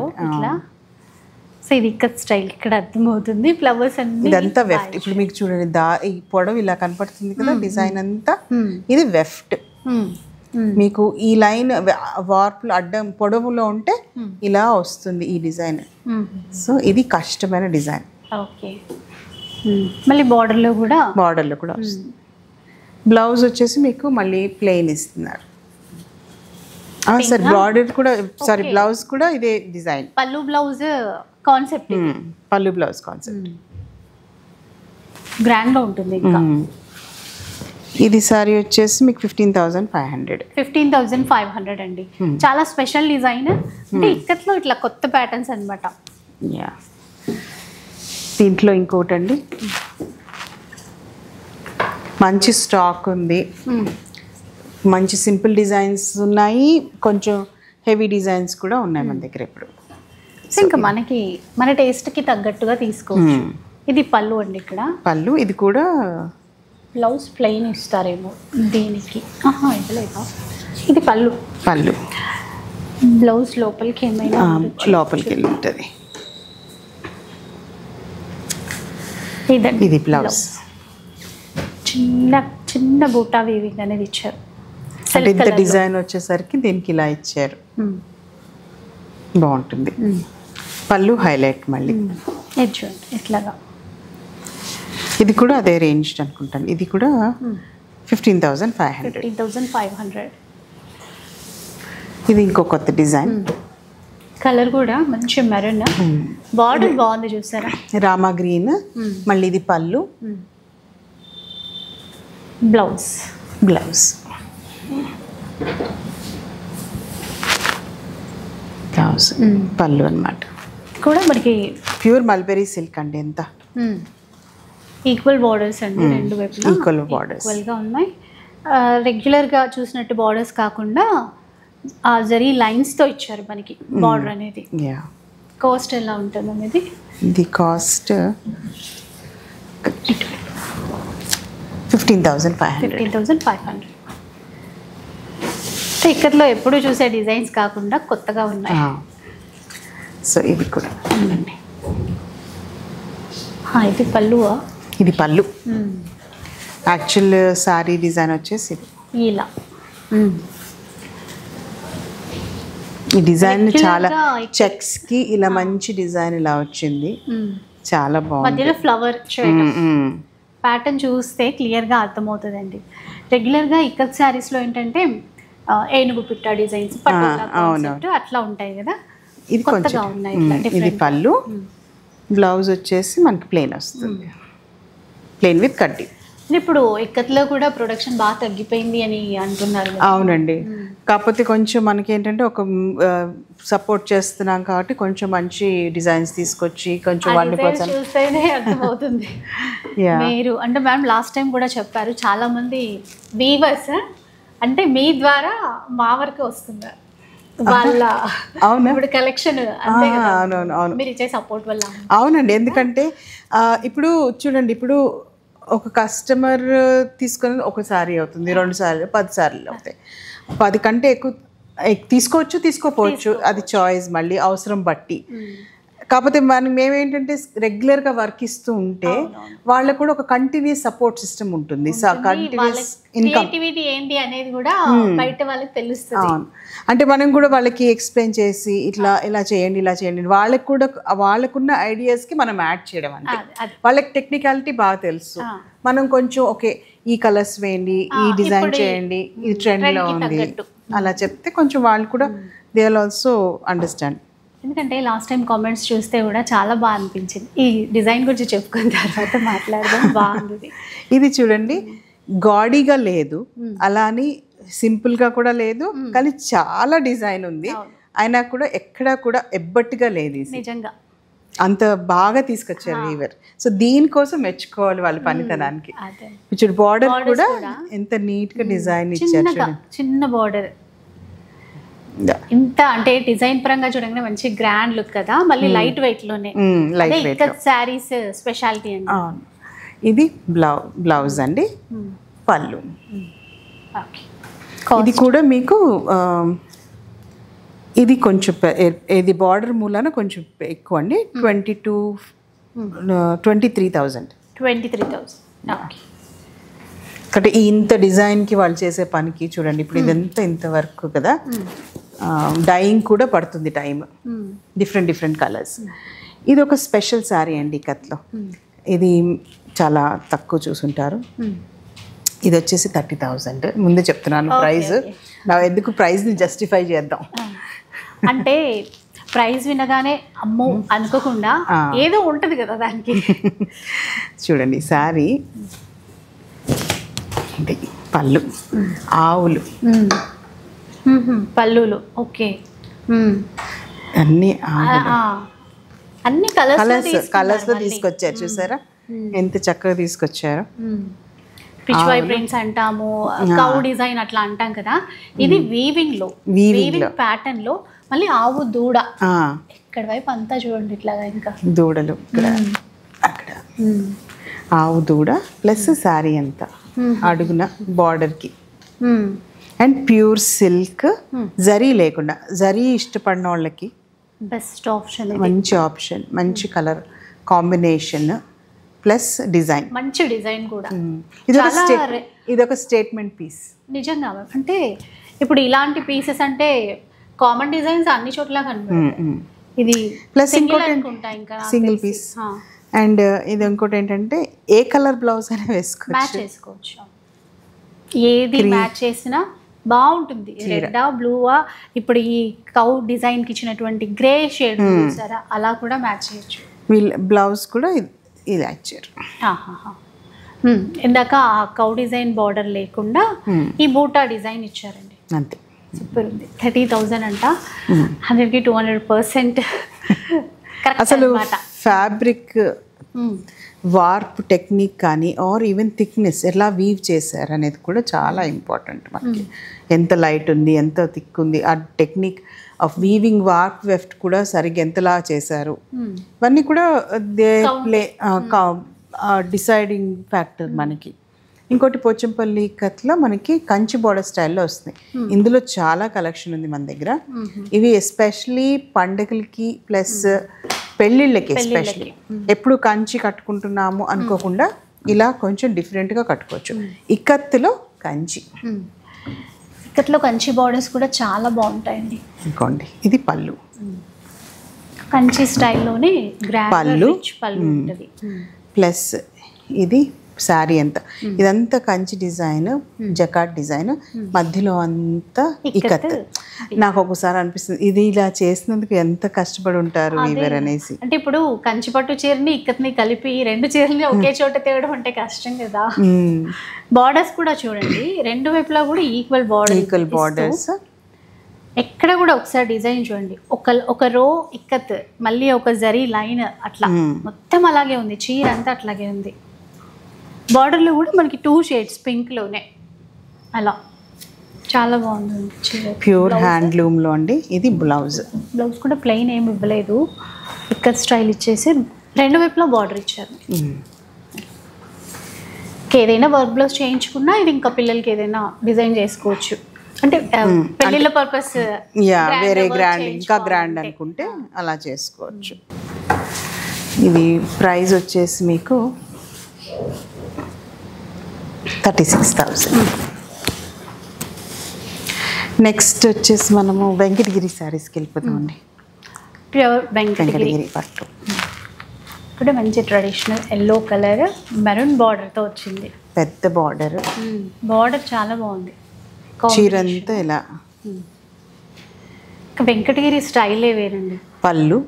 Speaker 1: సో ఇది ఇక్కత్ స్టైల్ ఇక్కడ అర్థమవుతుంది. ఫ్లవర్స్ అన్ని
Speaker 2: ఇదంతా వెఫ్ట్. ఇప్పుడు మీకు చూడండి ఈ పొడవు ఇలా కనపడుతుంది కదా, డిజైన్ అంతా ఇది వెఫ్ట్. మీకు ఈ లైన్ వార్పులు అడ్డం పొడవులో ఉంటే ఇలా వస్తుంది ఈ డిజైన్. సో ఇది కష్టమైన డిజైన్.
Speaker 1: ఓకే. మళ్ళీ బార్డర్లో కూడా
Speaker 2: వస్తుంది. బ్లౌజ్ వచ్చేసి మీకు మళ్ళీ ప్లెయిన్ ఇస్తున్నారు. సార్ బార్డర్ కూడా బ్లౌజ్ కూడా ఇదే డిజైన్.
Speaker 1: పళ్ళు బ్లౌజ్ కాన్సెప్ట్.
Speaker 2: పళ్ళు బ్లౌజ్ కాన్సెప్ట్
Speaker 1: గ్రాండ్ గా ఉంటుంది. ఇంకా
Speaker 2: ఇది సారీ వచ్చేసి మీకు 15,500.
Speaker 1: 15,500 అండి. చాలా స్పెషల్ డిజైన్. అంటే ఇక్కత్లో ఇట్లా కొత్త ప్యాటర్న్స్ అన్నమాట.
Speaker 2: దీంట్లో ఇంకోటి అండి, మంచి స్టాక్ ఉంది. మంచి సింపుల్ డిజైన్స్ ఉన్నాయి, కొంచెం హెవీ డిజైన్స్ కూడా ఉన్నాయి మన దగ్గర ఇప్పుడు.
Speaker 1: ఇంకా మనకి మన టేస్ట్కి తగ్గట్టుగా తీసుకోవచ్చు. ఇది పళ్ళు అండి. ఇక్కడ
Speaker 2: పళ్ళు. ఇది కూడా
Speaker 1: బ్లౌజ్ ప్లెయిన్ ఇస్తారేమో దీనికి. ఇది పళ్ళు. బ్లౌజ్ లోపలికి ఏమైనా
Speaker 2: లోపలికి వెళ్ళి ఉంటుంది.
Speaker 1: ఇది బ్లౌజ్. చిన్న చిన్న బూటా వీవింగ్ అనేది ఇచ్చారు.
Speaker 2: ఇంత డిజైన్ వచ్చేసరికి దీనికి ఇలా ఇచ్చారు. బాగుంటుంది. పళ్ళు హైలైట్ మళ్ళీ
Speaker 1: ఇట్లాగా.
Speaker 2: ఇది కూడా అదే రేంజ్ అనుకుంటాను. ఇది కూడా 15,500.
Speaker 1: 15,500.
Speaker 2: ఇది ఇంకో కొత్త డిజైన్.
Speaker 1: కలర్ కూడా మంచి మెరూన్. బార్డర్ బాగుంది చూసారా,
Speaker 2: రామా గ్రీన్. మళ్ళీ ఇది పళ్ళు.
Speaker 1: బ్లౌజ్
Speaker 2: పళ్ళు అన్నమాట.
Speaker 1: కూడా మనకి
Speaker 2: ప్యూర్ మల్బెరీ సిల్క్ అండి. ఎంత
Speaker 1: ఈక్వల్ బార్డర్స్ అండి, రెండు వైపులా ఈక్వల్గా ఉన్నాయి. రెగ్యులర్గా చూసినట్టు బార్డర్స్ కాకుండా ఆ జరీ లైన్స్తో ఇచ్చారు మనకి బార్డర్ అనేది. కాస్ట్ ఎలా ఉంటుంది అనేది?
Speaker 2: ఇది కాస్ట్ 15,500.
Speaker 1: ఇక్కడలో ఎప్పుడు చూసే డిజైన్స్ కాకుండా కొత్తగా ఉన్నాయి.
Speaker 2: సో ఇది కూడా
Speaker 1: ఇది పళ్ళువా?
Speaker 2: ఇది పళ్ళు. యాక్చువల్ సారీ డిజైన్ వచ్చేసి
Speaker 1: ఇలా.
Speaker 2: ఈ డిజైన్ చాలా చెక్స్ కి ఇలా మంచి డిజైన్ ఇలా వచ్చింది. చాలా బాగుంది.
Speaker 1: మధ్యలో ఫ్లవర్ ప్యాటర్న్ చూస్తే క్లియర్గా అర్థమవుతుందండి. రెగ్యులర్గా ఇక్కత్ శారీస్లో ఏంటంటే ఏనుగు పిట్ట డిజైన్స్ అట్లా ఉంటాయి కదా,
Speaker 2: ఇది కొత్తగా ఉన్నాయి. ఇది పళ్ళు. బ్లౌజ్ వచ్చేసి మనకి ప్లెయిన్ వస్తుంది, ప్లెయిన్ విత్ కడ్డీ.
Speaker 1: ఇప్పుడు ఇక్కత్లో కూడా ప్రొడక్షన్ బాగా తగ్గిపోయింది అని అంటున్నారు.
Speaker 2: అవునండి, కాకపోతే కొంచెం మనకి ఏంటంటే ఒక సపోర్ట్ చేస్తున్నాం కాబట్టి కొంచెం మంచి డిజైన్స్ తీసుకొచ్చి కొంచెం 1%
Speaker 1: చూస్తేనే అర్థమవుతుంది.
Speaker 2: Yeah.
Speaker 1: మీరు అంటే మ్యామ్ లాస్ట్ టైం కూడా చెప్పారు చాలా మంది వీవర్స్ అంటే మీ ద్వారా మా వరకు వస్తున్నారు వాళ్ళ
Speaker 2: అవునా?
Speaker 1: ఇప్పుడు కలెక్షన్ అంతే కదా
Speaker 2: అవును.
Speaker 1: మీరు ఇచ్చే సపోర్ట్ వల్ల.
Speaker 2: అవునండి, ఎందుకంటే ఇప్పుడు చూడండి, ఇప్పుడు ఒక కస్టమర్ తీసుకొని ఒక సారీ అవుతుంది, 2 సారీలు 10 సారీలు అవుతాయి. 10 కంటే ఎక్కువ తీసుకోపోవచ్చు, అది చాయిస్ మళ్ళీ అవసరం బట్టి. కాకపోతే మేమేంటంటే రెగ్యులర్గా వర్క్ ఇస్తూ ఉంటే వాళ్ళకు కూడా ఒక కంటిన్యూస్ సపోర్ట్ సిస్టమ్ ఉంటుంది, కంటిన్యూస్ ఇన్కమ్
Speaker 1: ఏంటి అనేది కూడా బయట వాళ్ళకి తెలుస్తుంది.
Speaker 2: అవును, అంటే మనం కూడా వాళ్ళకి ఎక్స్ప్లెయిన్ చేసి ఇలా చేయండి వాళ్ళకున్న ఐడియాస్కి మనం యాడ్ చేయడం, అంటే వాళ్ళకి టెక్నికాలిటీ బాగా తెలుసు. మనం కొంచెం ఓకే ఈ కలర్స్ వేయండి, ఈ డిజైన్ చేయండి, ఇది ట్రెండ్లో ఉంది అలా చెప్తే కొంచెం వాళ్ళు కూడా దే విల్ ఆల్సో అండర్స్టాండ్.
Speaker 1: ఎందుకంటే లాస్ట్ టైం కామెంట్స్ చూస్తే కూడా చాలా బాగా అనిపించింది. ఈ డిజైన్ గురించి చెప్పుకున్న తర్వాత మాట్లాడడం బాగుంది.
Speaker 2: ఇది చూడండి, గాడీగా లేదు, అలా అని సింపుల్గా కూడా లేదు, కానీ చాలా డిజైన్ ఉంది, అయినా కూడా ఎక్కడా కూడా ఎబ్బట్టుగా లేదు.
Speaker 1: నిజంగా
Speaker 2: అంత బాగా తీసుకొచ్చారు వీవర్. సో దీనికోసం మెచ్చుకోవాలి వాళ్ళ పనితనానికి. చూడు బార్డర్ కూడా ఎంత నీట్గా డిజైన్ ఇచ్చారు,
Speaker 1: చిన్న బార్డర్. ఇంత అంటే డిజైన్ పరంగా చూడండి మంచి గ్రాండ్ లుక్ కదా, మళ్ళీ లైట్ వెయిట్ లోనే శారీస్ స్పెషాలిటీ అండి.
Speaker 2: ఇది బ్లౌజ్ అండి, పళ్ళు. ఇది కూడా మీకు ఇది కొంచెం ఇది బార్డర్ మూలాన కొంచెం ఎక్కువ అండి, 23,000. అంటే ఇంత డిజైన్కి వాళ్ళు చేసే పనికి చూడండి, ఇప్పుడు ఇదంతా ఇంత వర్క్ కదా, డైయింగ్ కూడా పడుతుంది టైం, డిఫరెంట్ కలర్స్. ఇది ఒక స్పెషల్ శారీ అండి కత్లో, ఇది చాలా తక్కువ చూసుంటారు. ఇది వచ్చేసి 30,000. ముందే చెప్తున్నాను ప్రైస్, నా ఎందుకు ప్రైస్ని జస్టిఫై చేద్దాం
Speaker 1: అంటే ప్రైస్ వినగానే అమ్మో అనుకోకుండా ఏదో ఉంటుంది కదా దానికి.
Speaker 2: చూడండి శారీ, పళ్ళు ఆవులు,
Speaker 1: పళ్ళులు, ఓకే,
Speaker 2: అన్ని
Speaker 1: కలర్స్లో
Speaker 2: తీసుకొచ్చారు. చూసారా ఎంత చక్కగా తీసుకొచ్చారు.
Speaker 1: పిచ్వై ప్రింట్స్ అంటాము, కౌ డిజైన్ అట్లా అంటాం కదా, ఇది వీవింగ్ ప్యాటర్న్ లో మళ్ళీ ఆవు దూడ ఇక్కడ వైపు అంతా చూడండి ఇట్లాగా, ఇంకా
Speaker 2: దూడలు అక్కడ ఆవు దూడ ప్లస్ శారీ అంతా అడుగున బార్డర్కి, అండ్ ప్యూర్ సిల్క్, జరీ లేకుండా. జరీ ఇష్టపడిన వాళ్ళకి
Speaker 1: బెస్ట్ ఆప్షన్,
Speaker 2: మంచి ఆప్షన్, మంచి కలర్ కాంబినేషన్ ప్లస్ డిజైన్,
Speaker 1: మంచి డిజైన్ కూడా.
Speaker 2: ఇది ఒక స్టేట్మెంట్ పీస్ నిజంగా.
Speaker 1: అంటే ఇప్పుడు ఇలాంటి పీసెస్ అంటే కామన్ డిజైన్స్ అన్ని చోట్ల కనిపిస్తాయి, ఇది
Speaker 2: ప్లస్ ఇంకోటి సింగిల్ పీస్. అండ్ ఇది ఇంకోటి ఏంటంటే ఏ కలర్ బ్లౌజ్ అయినా
Speaker 1: వేసుకోవచ్చు, ఏది మ్యాచ్ చేసినా బాగుంటుంది. రెడ్డా బ్లూవా, ఇప్పుడు ఈ కౌ డిజైన్కి ఇచ్చినటువంటి గ్రే షేడ్ చూసారా, అలా కూడా మ్యాచ్ చేయొచ్చు.
Speaker 2: వీళ్ళ బ్లౌజ్ కూడా ఇలా ఇచ్చారు.
Speaker 1: ఇందాక ఆ కౌ డిజైన్ బార్డర్ లేకుండా ఈ బూటా డిజైన్ ఇచ్చారండి,
Speaker 2: అంతే.
Speaker 1: సూపర్ ఉంది. 30,000 అంట, 100కి 200%
Speaker 2: అసలు ఫ్యాబ్రిక్ వార్ప్ టెక్నిక్ కానీ ఆర్ ఈవెన్ థిక్నెస్ ఎలా వీవ్ చేశారు అనేది కూడా చాలా ఇంపార్టెంట్ మనకి. ఎంత లైట్ ఉంది, ఎంత థిక్ ఉంది, ఆ technique of weaving warp weft కూడా సరిగ్గా ఎంతలా చేశారు, ఇవన్నీ కూడా దే ప్లే డిసైడింగ్ ఫ్యాక్టర్ మనకి. ఇంకోటి పోచంపల్లి కత్లో మనకి కంచి బోర్డర్ స్టైల్లో వస్తున్నాయి. ఇందులో చాలా కలెక్షన్ ఉంది మన దగ్గర. ఇవి ఎస్పెషలీ పండగలకి ప్లస్ పెళ్ళిళ్ళకి, ఎస్పెషలీ ఎప్పుడు కంచి కట్టుకుంటున్నాము అనుకోకుండా ఇలా కొంచెం డిఫరెంట్గా కట్టుకోవచ్చు. ఇక్కత్తులో కంచి,
Speaker 1: ఇక్కత్లో కంచి బార్డర్స్ కూడా చాలా బాగుంటాయండి.
Speaker 2: ఇంకోండి ఇది పళ్ళు,
Speaker 1: కంచి స్టైల్లోనే
Speaker 2: పళ్ళు
Speaker 1: ఉంటుంది,
Speaker 2: ప్లస్ ఇది శారీ అంతా ఇదంతా కంచి డిజైన్, జకాట్ డిజైన్, మధ్యలో అంతా ఇక్కత్. నాకు ఒకసారి అనిపిస్తుంది ఇది ఇలా చేసినందుకు ఎంత కష్టపడి ఉంటారు వీవర్ అనేసి.
Speaker 1: అంటే ఇప్పుడు కంచి పట్టు చీరని ఇక్కత్ని కలిపి 2 చీరల్ని ఒకే చోట తేవడం అంటే కష్టం కదా. బార్డర్స్ కూడా చూడండి, 2 వైపులా కూడా ఈక్వల్ బార్డర్స్. ఎక్కడ కూడా ఒకసారి డిజైన్ చూడండి, ఒక రో ఇక్కత్, మళ్ళీ ఒక జరీ లైన్, అట్లా మొత్తం అలాగే ఉంది, చీర అంతా అట్లాగే ఉంది. బార్డర్లో కూడా మనకి 2 షేడ్స్ పింక్లోనే అలా చాలా బాగుంది.
Speaker 2: ప్యూర్ హ్యాండ్లూమ్లో అండి. ఇది బ్లౌజ్
Speaker 1: కూడా ప్లెయిన్ ఏమి ఇవ్వలేదు, ఇక్కడ స్టైల్ ఇచ్చేసి 2 వైపులా బార్డర్ ఇచ్చారు. ఏదైనా వర్క్ బ్లౌజ్ చేయించుకున్నా ఇది ఇంకా పిల్లలకి ఏదైనా డిజైన్ చేసుకోవచ్చు. అంటే పెళ్ళిళ్ళ పర్పస్
Speaker 2: వేరే గ్రాండ్ ఇంకా గ్రాండ్ అనుకుంటే అలా చేసుకోవచ్చు. ఇది ప్రైస్ వచ్చేసి మీకు 36,000. నెక్స్ట్ వచ్చేసి మనము వెంకటగిరి శారీస్కి వెళ్ళిపోతామండి.
Speaker 1: ప్యూర్ వెంకటగిరి
Speaker 2: పట్టు
Speaker 1: కూడా మంచి ట్రెడిషనల్ ఎల్లో కలర్ మెరూన్ బార్డర్తో వచ్చింది.
Speaker 2: పెద్ద బార్డర్,
Speaker 1: బార్డర్ చాలా బాగుంది.
Speaker 2: చీరంతా ఇలా
Speaker 1: వెంకటగిరి స్టైలే వేరండి.
Speaker 2: పళ్ళు,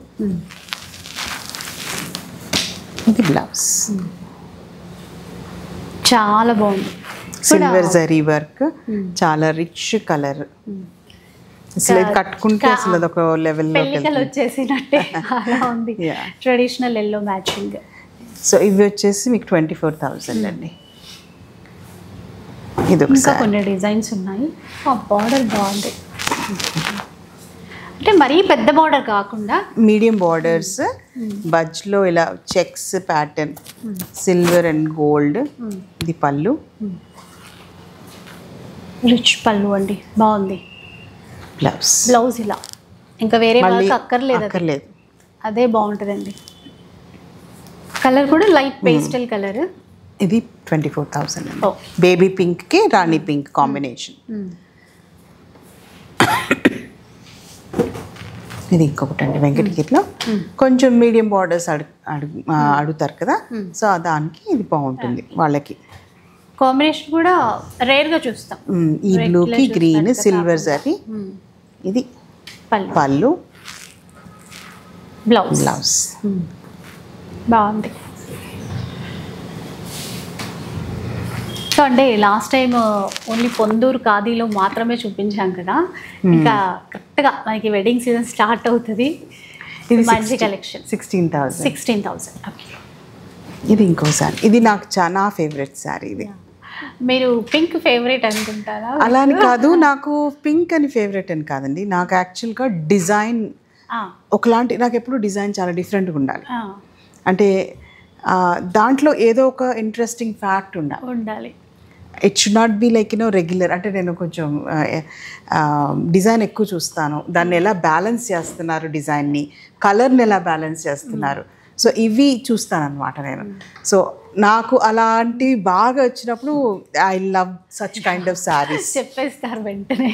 Speaker 2: ఇది బ్లౌజ్
Speaker 1: చాలా బాగుంది.
Speaker 2: సిల్వర్ జరీ వర్క్, చాలా రిచ్ కలర్. అసలు ఇది కట్టుకుంటే అసలు అదొక లెవెల్లో
Speaker 1: వచ్చేసినట్టే అలా ఉంది. Traditional yellow matching.
Speaker 2: సో ఇవి వచ్చేసి మీకు 24,000 అండి. ఇది
Speaker 1: ఇంకా కొన్ని డిజైన్స్ ఉన్నాయి. బార్డర్ బాగుంది, అంటే మరీ పెద్ద బార్డర్ కాకుండా
Speaker 2: మీడియం బార్డర్స్, బజ్లో ఇలా checks pattern, silver and gold. ఇది పళ్ళు,
Speaker 1: రిచ్ పళ్ళు అండి, బాగుంది.
Speaker 2: బ్లౌజ్
Speaker 1: ఇలా ఇంకా వేరే వాళ్ళకి అక్కర్లేదు, అదే బాగుంటుందండి. కలర్ కూడా లైట్ పేస్టల్ కలర్.
Speaker 2: ఇది 24,000 అండి. బేబీ పింక్కి రాణి పింక్ కాంబినేషన్. ఇది ఇంకొకటి అండి వెంకటగిరిలో కొంచెం మీడియం బార్డర్స్ అడుగుతారు కదా, సో దానికి ఇది బాగుంటుంది వాళ్ళకి.
Speaker 1: కాంబినేషన్ కూడా రేర్గా చూస్తాం.
Speaker 2: ఈ బ్లూకి గ్రీన్, సిల్వర్ జరీ. ఇది పళ్ళు,
Speaker 1: బ్లౌజ్ బాగుంది. సో అంటే లాస్ట్ టైం ఓన్లీ పొందూరు ఖాదీలో మాత్రమే చూపించాం కదా, ఇంకా కరెక్ట్గా మనకి వెడ్డింగ్ సీజన్ స్టార్ట్ అవుతుంది. ఇది మంచి కలెక్షన్. 16,000.
Speaker 2: ఇది ఇంకోసారి, ఇది నాకు చాలా ఫేవరెట్ శారీ. ఇది
Speaker 1: మీరు పింక్ ఫేవరెట్ అనుకుంటారా?
Speaker 2: అలా అని కాదు, నాకు పింక్ అని ఫేవరెట్ అని కాదండి. నాకు యాక్చువల్గా డిజైన్ ఒకలాంటి, నాకు ఎప్పుడు డిజైన్ చాలా డిఫరెంట్గా ఉండాలి. అంటే దాంట్లో ఏదో ఒక ఇంట్రెస్టింగ్ ఫ్యాక్ట్ ఉండాలి. It should not be like regular. అంటే నేను కొంచెం డిజైన్ ఎక్కువ చూస్తాను, దాన్ని ఎలా బ్యాలెన్స్ చేస్తున్నారు, డిజైన్ని కలర్ని ఎలా బ్యాలెన్స్ చేస్తున్నారు, సో ఇవి చూస్తానన్నమాట నేను. సో నాకు అలాంటివి బాగా వచ్చినప్పుడు I love such kind of saris.
Speaker 1: చెప్పేస్తారు వెంటనే.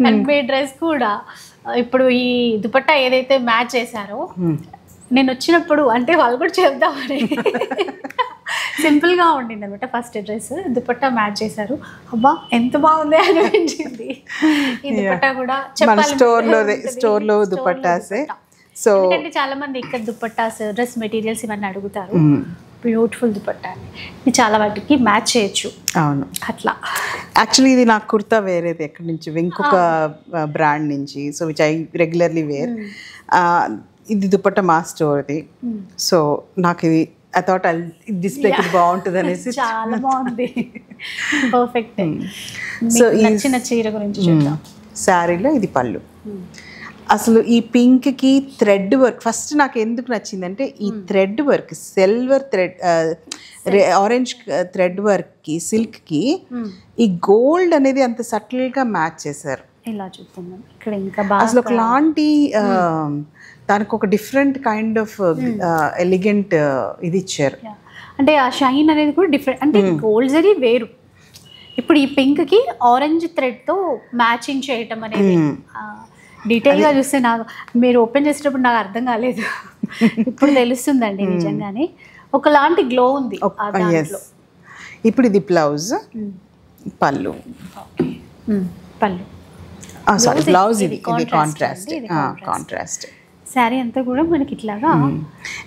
Speaker 1: అండ్ మీ డ్రెస్ కూడా ఇప్పుడు ఈ దుపట్టా ఏదైతే మ్యాచ్ చేశారో, నేను వచ్చినప్పుడు అంటే వాళ్ళు కూడా చెప్దామని సింపుల్గా ఉండింది అనమాట. ఫస్ట్ డ్రెస్ దుపట్టా మ్యాచ్ చేశారు, అబ్బా ఎంత బాగుంది అనిపించింది. ఈ దుపట్టా కూడా
Speaker 2: స్టోర్లో దుపట్టాసే. సో
Speaker 1: ఎందుకంటే చాలా మంది ఇక్కడ దుపట్టాస్, డ్రెస్ మెటీరియల్స్ ఇవన్నీ అడుగుతారు. బ్యూటిఫుల్ దుపట్టా, ఇది చాలా వాటికి మ్యాచ్ చేయొచ్చు.
Speaker 2: అవును,
Speaker 1: అట్లా.
Speaker 2: యాక్చువల్లీ ఇది నాకు కుర్తా వేరేది ఎక్కడి నుంచి, ఇంకొక బ్రాండ్ నుంచి, so which I regularly wear. ఇది దుపట్టా మా స్టోర్ది. సో నాకు ఇది ఐ థాట్ డిస్ప్లేకి బాగుంటుంది అనేసి.
Speaker 1: చాలా బాగుంది, పర్ఫెక్ట్. సో నచ్చిన చీర గురించి చూద్దాం.
Speaker 2: శారీలో ఇది పళ్ళు. అసలు ఈ పింక్కి థ్రెడ్ వర్క్ ఫస్ట్ నాకు ఎందుకు నచ్చిందంటే, ఈ thread work silver thread, orange thread వర్క్కి, సిల్క్కి ఈ గోల్డ్ అనేది అంత సటిల్గా మ్యాచ్ చేశారు.
Speaker 1: ఇలా చూస్తున్నాం ఇక్కడ ఇంకా బాగా
Speaker 2: అసలు ఒకలాంటి దానికి ఒక డిఫరెంట్ కైండ్ ఆఫ్ ఎలిగెంట్ ఇది ఇచ్చారు.
Speaker 1: అంటే ఆ షైన్ అనేది కూడా డిఫరెంట్. అంటే గోల్డ్ జరీ వేరు, ఇప్పుడు ఈ పింక్కి ఆరెంజ్ థ్రెడ్తో మ్యాచింగ్ చేయటం అనేది డీటెయిల్గా చూస్తే నాకు, మీరు ఓపెన్ చేసేటప్పుడు నాకు అర్థం కాలేదు, ఇప్పుడు తెలుస్తుందండి. నిజంగానే ఒకలాంటి గ్లో ఉంది.
Speaker 2: ఇప్పుడు ఇది బ్లౌజ్, పళ్ళు. సారీ, బ్లౌజ్ ఇది కాంట్రాస్ట్.
Speaker 1: శారీ అంతా కూడా మనకి ఇట్లాగా.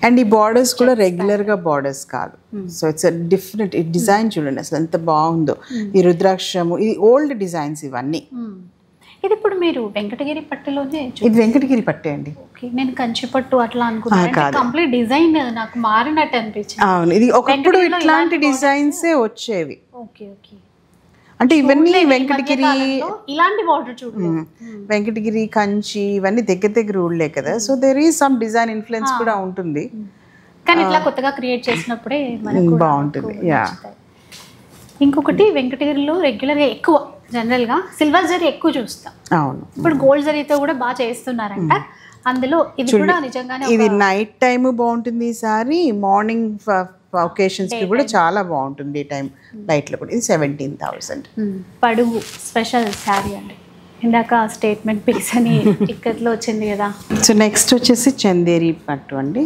Speaker 2: అండ్ ఈ బార్డర్స్ కూడా రెగ్యులర్గా బార్డర్స్ కాదు. So it's different. ఈ డిజైన్ చూడండి అసలు ఎంత బాగుందో. ఈ రుద్రాక్షము, ఇది ఓల్డ్ డిజైన్స్ ఇవన్నీ.
Speaker 1: ఇది ఇప్పుడు మీరు వెంకటగిరి పట్టులోనే
Speaker 2: ఇది వెంకటగిరి పట్టే అండి.
Speaker 1: ఓకే, నేను కంచి పట్టు అట్లా అనుకున్నాను. కంప్లీట్ డిజైన్ నాకు మారినట్టు అనిపించింది.
Speaker 2: అవును, ఇది ఒకప్పుడు ఇట్లాంటి డిజైన్సే వచ్చేవి.
Speaker 1: ఓకే ఓకే,
Speaker 2: అంటే ఇవన్నీ వెంకటగిరి
Speaker 1: ఇలాంటి బార్డర్ చూడు,
Speaker 2: వెంకటగిరి కంచి ఇవన్నీ దగ్గర దగ్గర ఊళ్ళే కదా. So there is some design influence కూడా ఉంటుంది,
Speaker 1: కానీ ఇట్లా కొత్తగా క్రియేట్ చేసినప్పుడే మనకు
Speaker 2: బాగుంటుంది. యా,
Speaker 1: ఇంకొకటి వెంకటగిరిలో రెగ్యులర్గా ఎక్కువ జనరల్గా సిల్వర్ జరీ ఎక్కువ చూస్తాం.
Speaker 2: అవును,
Speaker 1: ఇప్పుడు గోల్డ్ జరీతో కూడా బాగా చేస్తున్నారంట. అందులో ఇది కూడా నిజంగానే
Speaker 2: ఇది నైట్ టైమ్ బాగుంటుంది, ఈసారి మార్నింగ్ ఒకేషన్స్ కి కూడా చాలా బాగుంటుంది ఈ టైం లైట్లో కూడా. ఇది 17,000.
Speaker 1: పడుగు స్పెషల్ శారీ అండి. ఇందాక స్టేట్మెంట్ పీస్ అని టిక్కట్లో వచ్చింది కదా.
Speaker 2: సో నెక్స్ట్ వచ్చేసి చందేరి పట్టు అండి.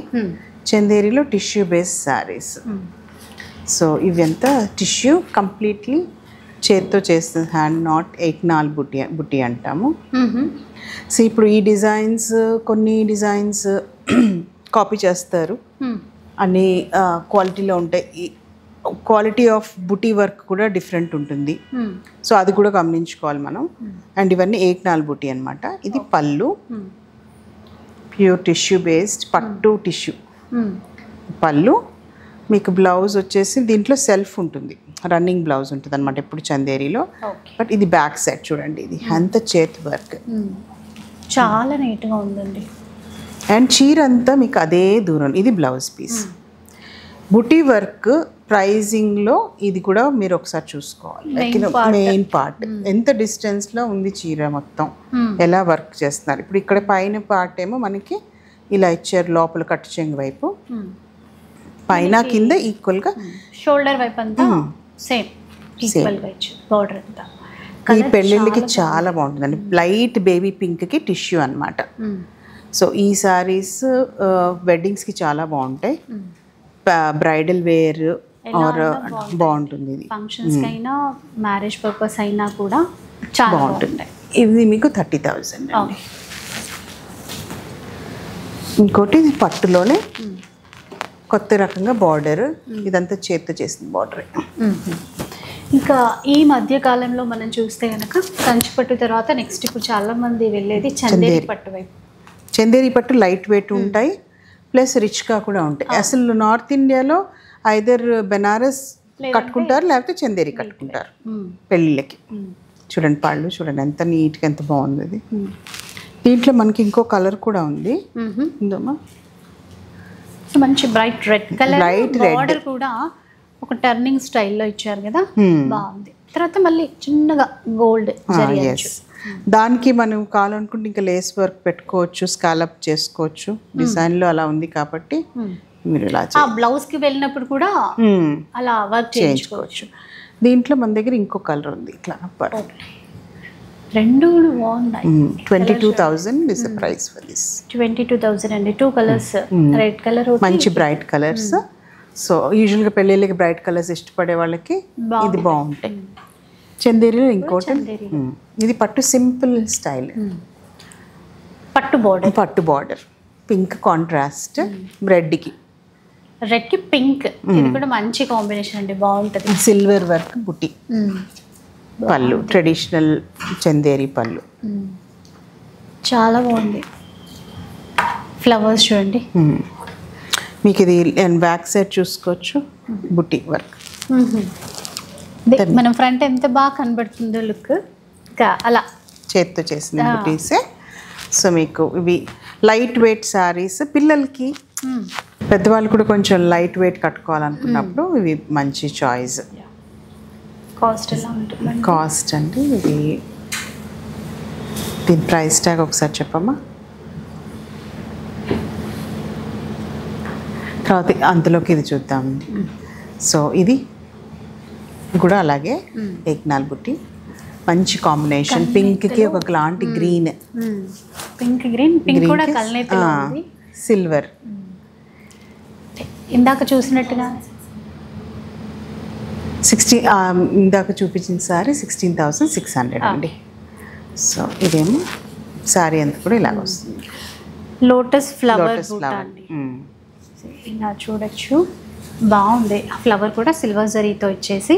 Speaker 2: చందేరిలో టిష్యూ బేస్ శారీస్. సో ఇవి అంతా టిష్యూ కంప్లీట్లీ చేత్తో చేస్తుంది, హ్యాండ్ నాట్, ఎక్నాల్ బుట్టి అంటాము. సో ఇప్పుడు ఈ డిజైన్స్, కొన్ని డిజైన్స్ కాపీ చేస్తారు, అన్ని క్వాలిటీలో ఉంటాయి. క్వాలిటీ ఆఫ్ బుటీ వర్క్ కూడా డిఫరెంట్ ఉంటుంది, సో అది కూడా గమనించుకోవాలి మనం. అండ్ ఇవన్నీ ఏక్నాల్ బుటీ అనమాట. ఇది పళ్ళు, ప్యూర్ టిష్యూ బేస్డ్ పట్టు టిష్యూ పళ్ళు. మీకు బ్లౌజ్ వచ్చేసి దీంట్లో సెల్ఫ్ ఉంటుంది, రన్నింగ్ బ్లౌజ్ ఉంటుంది అనమాట ఎప్పుడు చందేరిలో. బట్ ఇది బ్యాక్ సైడ్ చూడండి, ఇది అంత చేతి వర్క్,
Speaker 1: చాలా నీట్గా ఉందండి.
Speaker 2: అండ్ చీర అంతా మీకు అదే దూరం. ఇది బ్లౌజ్ పీస్. బుటీ వర్క్ ప్రైజింగ్లో ఇది కూడా మీరు ఒకసారి చూసుకోవాలి. మెయిన్ పార్ట్ ఎంత డిస్టెన్స్లో ఉంది చీర మొత్తం, ఎలా వర్క్ చేస్తున్నారు. ఇప్పుడు ఇక్కడ పైన పార్ట్ ఏమో మనకి ఇలా ఇచ్చారు, లోపల కట్టు చెంగు వైపు, పైన కింద ఈక్వల్గా,
Speaker 1: షోల్డర్ వైపు అంతా సేమ్ ఈక్వల్గా ఇచ్చారు బార్డర్ అంతా.
Speaker 2: ఈ పెళ్ళిళ్ళకి చాలా బాగుంటుందండి. లైట్ బేబీ పింక్కి టిష్యూ అనమాట. సో ఈ సారీస్ వెడ్డింగ్స్కి చాలా బాగుంటాయి, బ్రైడల్ వేర్ ఆర్ బాగుంటుంది. ఇది
Speaker 1: ఫంక్షన్స్కి అయినా మ్యారేజ్ పర్పస్ అయినా కూడా చాలా బాగుంటుంది.
Speaker 2: ఇది మీకు 30,000 అండి. ఇంకోటి ఇది పట్టులోనే కొత్త రకంగా బార్డర్, ఇదంతా చేత్తో చేసిన బార్డర్.
Speaker 1: ఇంకా ఈ మధ్య కాలంలో మనం చూస్తే కనుక కంచి పట్టు తర్వాత నెక్స్ట్ ఇప్పుడు చాలా మంది వెళ్ళేది చందేరి పట్టు వైపు.
Speaker 2: చందేరి పట్టు లైట్ వెయిట్ ఉంటాయి, ప్లస్ రిచ్గా కూడా ఉంటాయి. అసలు నార్త్ ఇండియాలో ఐదర్ బెనారస్ కట్టుకుంటారు, లేకపోతే చందేరి కట్టుకుంటారు పెళ్ళిళ్ళకి. చూడండి పళ్ళు చూడండి ఎంత నీట్గా, ఎంత బాగుంది ఇది. దీంట్లో మనకి ఇంకో కలర్ కూడా ఉంది, ఉందమ్మా,
Speaker 1: మంచి బ్రైట్ రెడ్ కలర్. బార్డర్ కూడా ఒక టర్నింగ్ స్టైల్లో ఇచ్చారు కదా, బాగుంది. తర్వాత మళ్ళీ చిన్నగా గోల్డ్ జరీ.
Speaker 2: దానికి మనం కావాలనుకుంటే ఇంకా లేస్ వర్క్ పెట్టుకోవచ్చు, స్కాలప్ చేసుకోవచ్చు. డిజైన్లో అలా ఉంది కాబట్టి మీరు ఇలా
Speaker 1: బ్లౌజ్కి వెళ్ళినప్పుడు కూడా అలా వర్క్ చేయించుకోవచ్చు.
Speaker 2: దీంట్లో మన దగ్గర ఇంకో కలర్ ఉంది ఇట్లా,
Speaker 1: రెండు బాగున్నాయి.
Speaker 2: 22,000 is the price for this.
Speaker 1: 22,000 అండి. 2 కలర్స్, రెడ్ కలర్,
Speaker 2: మంచి బ్రైట్ కలర్స్. సో యూజువల్గా పెళ్ళిళ్ళకి బ్రైట్ కలర్స్ ఇష్టపడే వాళ్ళకి ఇది బాగుంటాయి. చందేరిలో ఇంకోటి, ఇది పట్టు సింపుల్ స్టైల్, పట్టు బార్డర్ పింక్ కాంట్రాస్ట్, రెడ్కి
Speaker 1: పింక్. ఇది కూడా మంచి కాంబినేషన్ అండి, బాగుంటుంది.
Speaker 2: సిల్వర్ వర్క్ బుట్టి పళ్ళు, ట్రెడిషనల్ చందేరి పళ్ళు,
Speaker 1: చాలా బాగుంది. ఫ్లవర్స్ చూడండి,
Speaker 2: మీకు ఇది బ్యాక్ సైడ్ చూసుకోవచ్చు, బుట్టి వర్క్.
Speaker 1: మనం ఫ్రంట్ ఎంత బాగా కనబడుతుందో లుక్, అలా
Speaker 2: చేత్తో చేసిన బుటీసే. సో మీకు ఇవి లైట్ వెయిట్ శారీస్, పిల్లలకి పెద్దవాళ్ళు కూడా కొంచెం లైట్ వెయిట్ కట్టుకోవాలనుకున్నప్పుడు ఇవి మంచి చాయిస్.
Speaker 1: కాస్ట్ ఎలా ఉంటుంది?
Speaker 2: కాస్ట్ అండి, ఇది దీని ప్రైస్ ట్యాగ్ ఒకసారి చెప్పమ్మా. తర్వాత అంతలోకి ఇది చూద్దామండి. సో ఇది కూడా అలాగే ఏక్నాల్ బుట్టి, మంచి కాంబినేషన్, పింక్కి ఒక లాంటి గ్రీన్,
Speaker 1: పింక్ కూడా కల్నేతలో ఉంది,
Speaker 2: సిల్వర్.
Speaker 1: ఇందాక చూసినట్టుగా
Speaker 2: 60 ఇందాక చూపించిన సారీ 16,600 అండి. సో ఇదేమో సారీ అంతా కూడా ఇలాగ వస్తుంది,
Speaker 1: లోటస్ ఫ్లవర్ అండి. ఇలా చూడొచ్చు, బాగుంది. ఆ ఫ్లవర్ కూడా సిల్వర్ జరీతో ఇచ్చేసి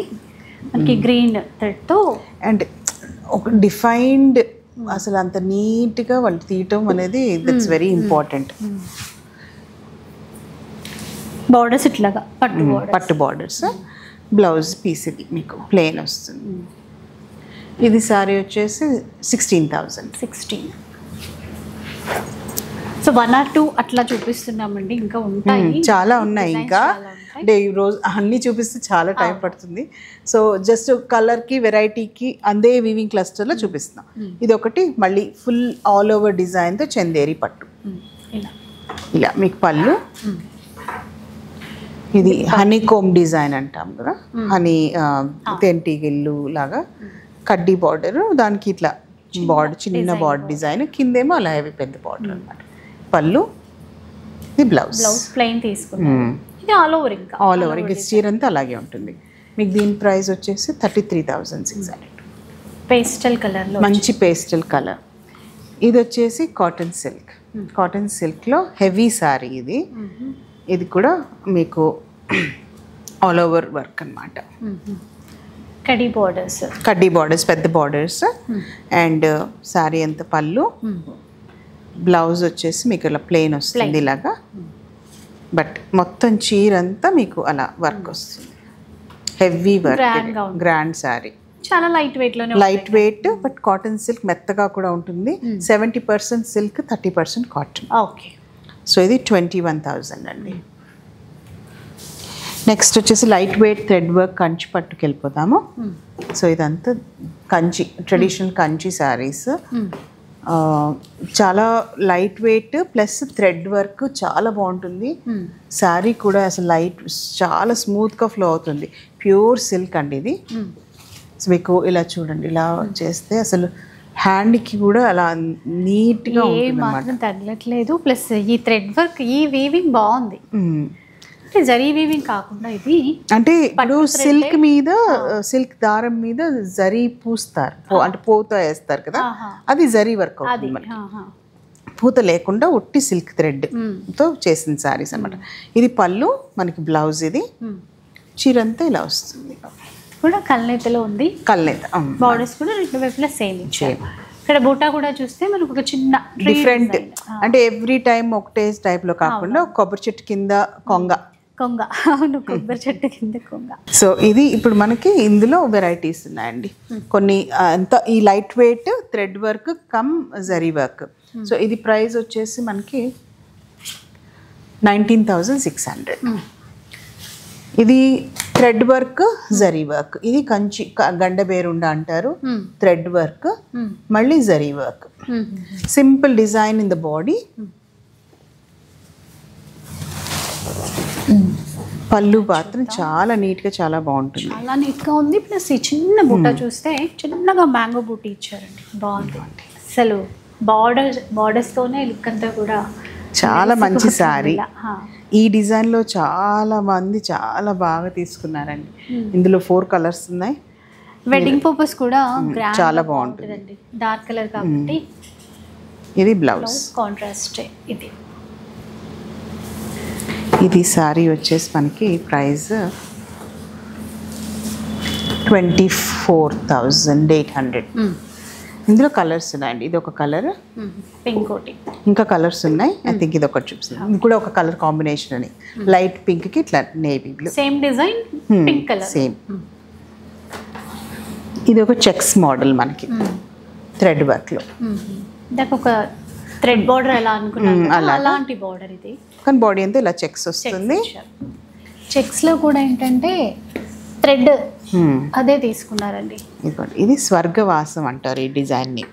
Speaker 1: మనకి గ్రీన్ థ్రెడ్తో,
Speaker 2: అండ్ ఒక డిఫైన్డ్ అసలు అంత నీట్గా వాళ్ళు తీయటం అనేది దట్స్ వెరీ ఇంపార్టెంట్.
Speaker 1: బార్డర్స్ ఇట్లాగా
Speaker 2: పట్టు బార్డర్స్. బ్లౌజ్ పీస్ ఇది మీకు ప్లెయిన్ వస్తుంది. ఇది సారీ వచ్చేసి 16,000.
Speaker 1: 16. సో 1 or 2 అట్లా చూపిస్తున్నామండి, ఇంకా ఉంటాయి,
Speaker 2: చాలా ఉన్నాయి ఇంకా. అంటే ఈ రోజు అన్నీ చూపిస్తే చాలా టైం పడుతుంది. సో జస్ట్ కలర్కి వెరైటీకి అందే వీవింగ్ క్లస్టర్లో చూపిస్తున్నాం. ఇది ఒకటి మళ్ళీ ఫుల్ ఆల్ ఓవర్ డిజైన్తో చందేరి పట్టు. ఇలా మీకు పళ్ళు. ఇది హనీ కోమ్ డిజైన్ అంటాం కదా, హనీ తెంటిగిల్లు లాగా కడ్డీ బార్డర్, దానికి ఇట్లా బార్డర్ చిన్న బార్డర్ డిజైన్, కిందేమో అలా హెవీ పెద్ద బార్డర్ అనమాట. పళ్ళు. ఇది బ్లౌజ్
Speaker 1: ప్లెయిన్ తీసుకున్నాం. ఇది ఆల్ ఓవర్
Speaker 2: ఇంకా చీర అంతా అలాగే ఉంటుంది. మీకు దీని ప్రైస్ వచ్చేసి 33,600.
Speaker 1: పేస్టల్ కలర్లో,
Speaker 2: మంచి పేస్టల్ కలర్. ఇది వచ్చేసి కాటన్ సిల్క్. కాటన్ సిల్క్లో హెవీ శారీ ఇది. ఇది కూడా మీకు ఆల్ ఓవర్ వర్క్ అనమాట. కడ్డీ బార్డర్స్ పెద్ద బార్డర్స్. అండ్ శారీ అంత పళ్ళు. బ్లౌజ్ వచ్చేసి మీకు ఇలా ప్లెయిన్ వస్తుంది ఇలాగా. బట్ మొత్తం చీర అంతా మీకు అలా వర్క్ వస్తుంది, హెవీ వర్క్, గ్రాండ్ శారీ.
Speaker 1: చాలా light
Speaker 2: weight but cotton silk మెత్తగా కూడా ఉంటుంది. 70% సిల్క్, 30% కాటన్.
Speaker 1: ఓకే.
Speaker 2: సో ఇది 21,000 అండి. నెక్స్ట్ వచ్చేసి light weight thread work Kanchi పట్టుకు వెళ్ళిపోతాము. సో ఇదంతా కంచి, ట్రెడిషనల్ కంచి శారీస్. చాలా light weight plus thread work చాలా బాగుంటుంది. శారీ కూడా అసలు లైట్, చాలా స్మూత్గా ఫ్లో అవుతుంది. ప్యూర్ సిల్క్ అండి ఇది. సో మీకు ఇలా చూడండి, ఇలా చేస్తే అసలు హ్యాండ్కి కూడా అలా నీట్గా ఉంటుంది,
Speaker 1: తగ్గట్లేదు. ప్లస్ ఈ థ్రెడ్ వర్క్, ఈ వీవింగ్ బాగుంది. అంటే జరీ వీవింగ్ కాకుండా ఇది
Speaker 2: అంటే ఇప్పుడు సిల్క్ మీద, సిల్క్ దారం మీద జరీ పూస్తారు, అంటే పూత వేస్తారు కదా, అది జరీ వర్క్ అవుతుంది మనకి. పూత లేకుండా ఉట్టి సిల్క్ థ్రెడ్ తో చేసిన శారీస్ అన్నమాట. ఇది పళ్ళు, మనకి బ్లౌజ్. ఇది చీరంతా ఇలా వస్తుంది,
Speaker 1: కూడా కల్నేతలో ఉంది.
Speaker 2: కల్నేత.
Speaker 1: బార్డర్స్ కూడా రెండు వైపులా సేమ్ ఇచ్చారు. ఇక్కడ బూటా కూడా చూస్తే మనకు ఒక చిన్న
Speaker 2: డిఫరెంట్, అంటే ఎవ్రీ టైం ఒకటే టైప్ లో కాకుండా కొబ్బరి చెట్టు కింద కొంగ.
Speaker 1: అవును, కొబ్బరి చెట్టు కింద కొంగ.
Speaker 2: సో ఇది ఇప్పుడు మనకి ఇందులో వెరైటీస్ ఉన్నాయండి. కొన్ని అంతా ఈ light weight thread work come zari work. So ఇది ప్రైస్ వచ్చేసి మనకి 19,600. ఇది థ్రెడ్ వర్క్ జరీ వర్క్. ఇది కంచి గండబేరుండ అంటారు. థ్రెడ్ వర్క్ మళ్ళీ zari work. Simple design in the body. పళ్ళు మాత్రం చాలా నీట్గా, చాలా బాగుంటుంది,
Speaker 1: చాలా నీట్గా ఉంది. ప్లస్ ఈ చిన్న బుట్ట చూస్తే చిన్నగా మ్యాంగో బూటీ ఇచ్చారండి, బాగుంది అసలు. బార్డర్స్తోనే లుక్ అంతా కూడా
Speaker 2: చాలా మంచి శారీ. ఈ డిజైన్లో చాలా మంది చాలా బాగా తీసుకున్నారండి. ఇందులో 4 కలర్స్ ఉన్నాయి.
Speaker 1: వెడ్డింగ్ పర్పస్ కూడా
Speaker 2: చాలా బాగుంటుంది,
Speaker 1: డార్క్ కలర్ కాబట్టి.
Speaker 2: ఇది బ్లౌజ్
Speaker 1: కాంట్రాస్ట్.
Speaker 2: ఇది శారీ వచ్చేసి మనకి ప్రైస్ 24,800. ఇందులో కలర్స్ ఉన్నాయండి. ఇది ఒక కలర్,
Speaker 1: పింక్ ఒకటి,
Speaker 2: ఇంకా కలర్స్ ఉన్నాయి. ఐ థింక్ ఇది ఒకటి చూపిస్తున్నాను. ఇది కూడా ఒక కలర్ కాంబినేషన్ అని, లైట్ పింక్ కి ఇట్లా navy blue,
Speaker 1: same design, pink colour
Speaker 2: same. ఇది ఒక చెక్స్ మోడల్ మనకి థ్రెడ్ వర్క్ లో.
Speaker 1: దానికి ఒక థ్రెడ్ బార్డర్ ఎలా అనుకున్నాను అలాంటి బార్డర్ ఇది,
Speaker 2: కానీ బాడీ అంతా ఇలా చెక్స్ వస్తుంది.
Speaker 1: చెక్స్ లో కూడా ఏంటంటే థ్రెడ్ అదే తీసుకున్నారండి.
Speaker 2: ఇది స్వర్గవాసం అంటారు ఈ డిజైన్ ని.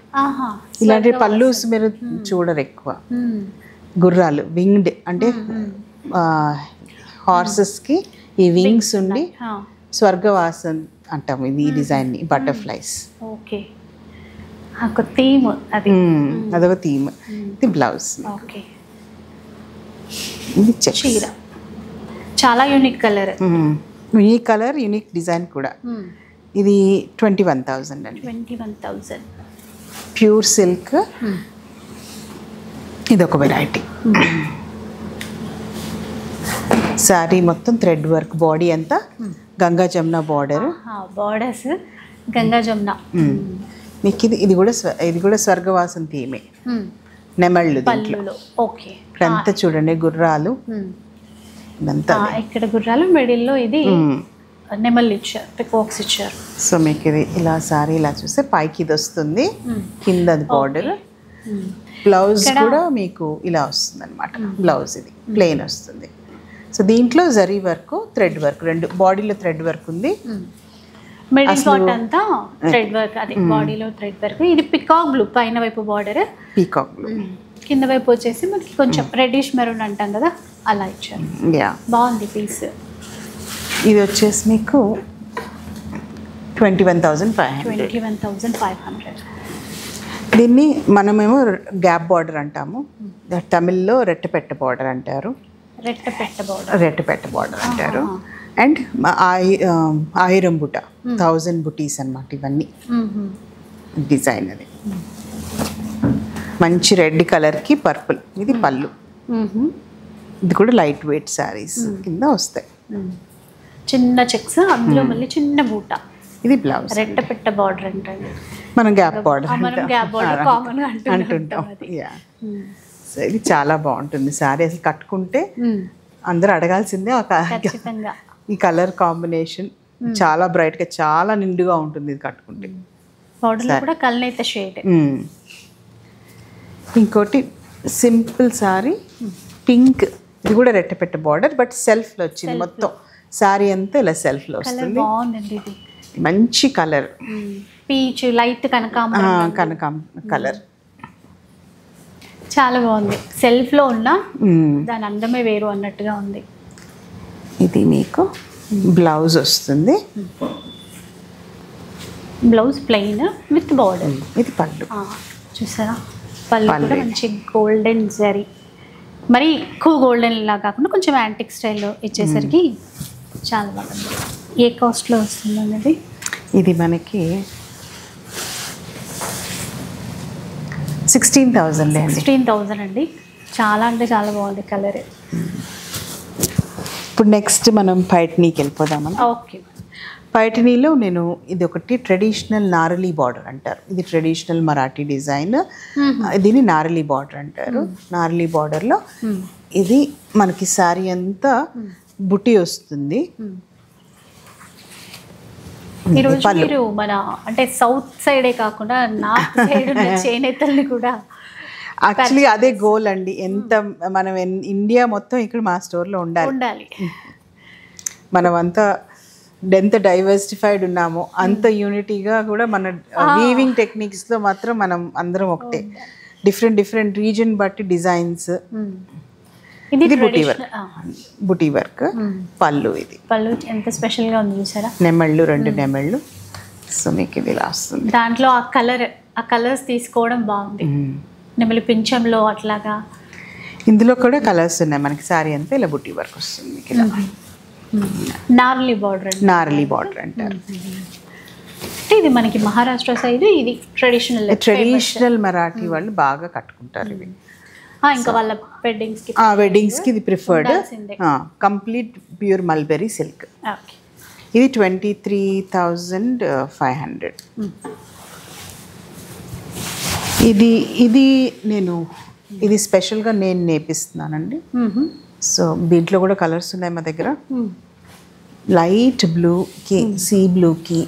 Speaker 2: ఇలాంటి పళ్ళు మీరు చూడరు ఎక్కువ. గుర్రాలు వింగ్డ్, అంటే హార్సెస్ కి ఈ వింగ్స్ ఉండి స్వర్గవాసం అంటాం ఇది ఈ డిజైన్ ని. బటర్ఫ్లైస్.
Speaker 1: ఓకే, ఒక థీమ్ అది,
Speaker 2: అదొక థీమ్. ఇది బ్లౌజ్.
Speaker 1: ఓకే,
Speaker 2: ఇది చీర.
Speaker 1: చాలా unique colour,
Speaker 2: unique colour, unique design కూడా. ఇది 21,000 అండి.
Speaker 1: 21,000
Speaker 2: ప్యూర్ సిల్క్. ఇది ఒక వెరైటీ. శారీ మొత్తం థ్రెడ్ వర్క్, బాడీ అంతా గంగా జమున బార్డర్.
Speaker 1: బార్డర్స్ గంగా జమున.
Speaker 2: మీకు ఇది కూడా స్వర్గవాసం థీమే. నెమళ్ళు దీంట్లో.
Speaker 1: పళ్ళులో ఓకే.
Speaker 2: ఇక్కడంతా చూడండి గుర్రాలు ఇదంతా.
Speaker 1: ఇక్కడ గుర్రాలు, మిడిల్లో ఇది నెమళ్ళు ఇచ్చారు, పికాక్స్ ఇచ్చారు.
Speaker 2: సో మీకు ఇది ఇలా సారీ ఇలా చూస్తే పైకి ఇది వస్తుంది, కింద అది బార్డర్. బ్లౌజ్ కూడా మీకు ఇలా వస్తుంది అనమాట. బ్లౌజ్ ఇది ప్లెయిన్ వస్తుంది. సో దీంట్లో జరీ వర్క్, థ్రెడ్ వర్క్, రెండు బాడీలో థ్రెడ్ వర్క్ ఉంది.
Speaker 1: మిడిల్ పార్ట్ అంతా థ్రెడ్ వర్క్, అదే బాడీలో థ్రెడ్ వర్క్. ఇది పికాక్ బ్లూ, పైన వైపు బార్డర్
Speaker 2: పీకాక్ బ్లూ,
Speaker 1: కింద వైపు వచ్చేసి మనకి కొంచెం రెడ్డిష్ మెరూన్ అంటాం కదా, అలా ఇచ్చారు. బాగుంది పీస్.
Speaker 2: ఇది వచ్చేసి మీకు 21,500.
Speaker 1: 21,500.
Speaker 2: దీన్ని మనమేమో గ్యాప్ బార్డర్ అంటాము, తమిళ్లో రెట్టపెట్ట బార్డర్ అంటారు. రెట్టపెట్ట బార్డర్ అంటారు. అండ్ ఆయిరం బుట్ట, 1000 బుటీస్ అన్నమాట ఇవన్నీ. డిజైన్ అది మంచి రెడ్ కలర్కి పర్పుల్. ఇది పళ్ళు. ఇది కూడా లైట్ వెయిట్ శారీస్ కింద వస్తాయి.
Speaker 1: చిన్న చెక్స్, అందులో మళ్ళీ చిన్న బూట.
Speaker 2: ఇది బ్లౌజ్.
Speaker 1: రెట్టపెట్ట బార్డర్ అంటే
Speaker 2: మనం గ్యాప్ బార్డర్
Speaker 1: కామన్ గా
Speaker 2: అంటుంటాం. సో ఇది చాలా బాగుంటుంది శారీ. అసలు కట్టుకుంటే అందరూ అడగాల్సిందే.
Speaker 1: ఖచ్చితంగా
Speaker 2: ఈ కలర్ కాంబినేషన్ చాలా బ్రైట్ గా, చాలా నిండుగా ఉంటుంది ఇది కట్టుకుంటే.
Speaker 1: బార్డర్ లో కూడా కల్నేత షేడ్.
Speaker 2: ఇంకోటి సింపుల్ సారీ పింక్. ఇది కూడా రెట్టపెట్ట బార్డర్, బట్ సెల్ఫ్ లో వచ్చింది మొత్తం. సారీ అంతా ఇలా సెల్ఫ్ లో వస్తుంది.
Speaker 1: బాగుందండి ఇది.
Speaker 2: మంచి కలర్,
Speaker 1: పీచ్ లైట్ కనకాంబరం
Speaker 2: కలర్.
Speaker 1: చాలా బాగుంది. సెల్ఫ్ లో ఉన్న దాని అందమే వేరు అన్నట్టుగా ఉంది.
Speaker 2: ఇది మీకు బ్లౌజ్ వస్తుంది.
Speaker 1: Blouse plain with border.
Speaker 2: ఇది పళ్ళు.
Speaker 1: చూసారా, పళ్ళు కూడా మంచి గోల్డెన్ జరీ, మరి ఎక్కువ గోల్డెన్ లా కాకుండా కొంచెం యాంటిక్ స్టైల్లో ఇచ్చేసరికి చాలా బాగుంది. ఏ కాస్ట్లో వస్తుంది అనేది?
Speaker 2: ఇది మనకి 16,000 అండి.
Speaker 1: 16,000 అండి. చాలా అంటే చాలా బాగుంది కలర్.
Speaker 2: ఇప్పుడు నెక్స్ట్ మనం పైఠనీకి వెళ్ళిపోదామని.
Speaker 1: ఓకే.
Speaker 2: పైఠనీలో నేను ఇది ఒకటి ట్రెడిషనల్ నారలీ బార్డర్ అంటారు. ఇది ట్రెడిషనల్ మరాఠీ డిజైన్. దీన్ని నారలీ బార్డర్ అంటారు. నారలీ బార్డర్లో ఇది మనకి శారీ అంతా బుట్టి వస్తుంది.
Speaker 1: ఈరోజు మీరు మన అంటే సౌత్ సైడే కాకుండా నార్త్ సైడ్ ఉన్న చేనేతల్ని కూడా
Speaker 2: యాక్చువల్లీ అదే గోల్ అండి. ఎంత మనం ఇండియా మొత్తం ఇక్కడ మా స్టోర్లో ఉండాలి. మనం అంతా ఎంత డైవర్సిఫైడ్ ఉన్నామో అంత యూనిటీగా కూడా మన వీవింగ్ టెక్నిక్స్లో మాత్రం మనం అందరం ఒకటే. డిఫరెంట్ రీజన్ బట్టి డిజైన్స్. ఇది బుటీ వర్క్. పళ్ళు. ఇది
Speaker 1: పళ్ళు ఎంత స్పెషల్గా ఉంది చూసారా.
Speaker 2: నెమళ్ళు, 2 నెమళ్ళు. సో మీకు ఇది ఇలా వస్తుంది.
Speaker 1: దాంట్లో ఆ కలర్స్ తీసుకోవడం బాగుంది. నెమలి పింఛంలో అట్లాగా.
Speaker 2: ఇందులో కూడా కలర్స్ ఉన్నాయి. మనకి శారీ అంతా ఇలా బుటీ వర్క్ వస్తుంది. మీకు ఇలా
Speaker 1: నార్లీ బార్డర్ అంటారు. ఇది మనకి మహారాష్ట్ర సైడ్. ఇది ట్రెడిషనల్
Speaker 2: మరాఠీ వాళ్ళు బాగా కట్టుకుంటారు ఇవి.
Speaker 1: ఇంకా వాళ్ళ
Speaker 2: వెడ్డింగ్స్కి ఇది preferred. Complete pure mulberry silk. ఇది 23,500. ఇది స్పెషల్గా నేను నేపిస్తున్నానండి. సో దీంట్లో కూడా కలర్స్ ఉన్నాయి మా దగ్గర. లైట్ బ్లూకి, సీ బ్లూకి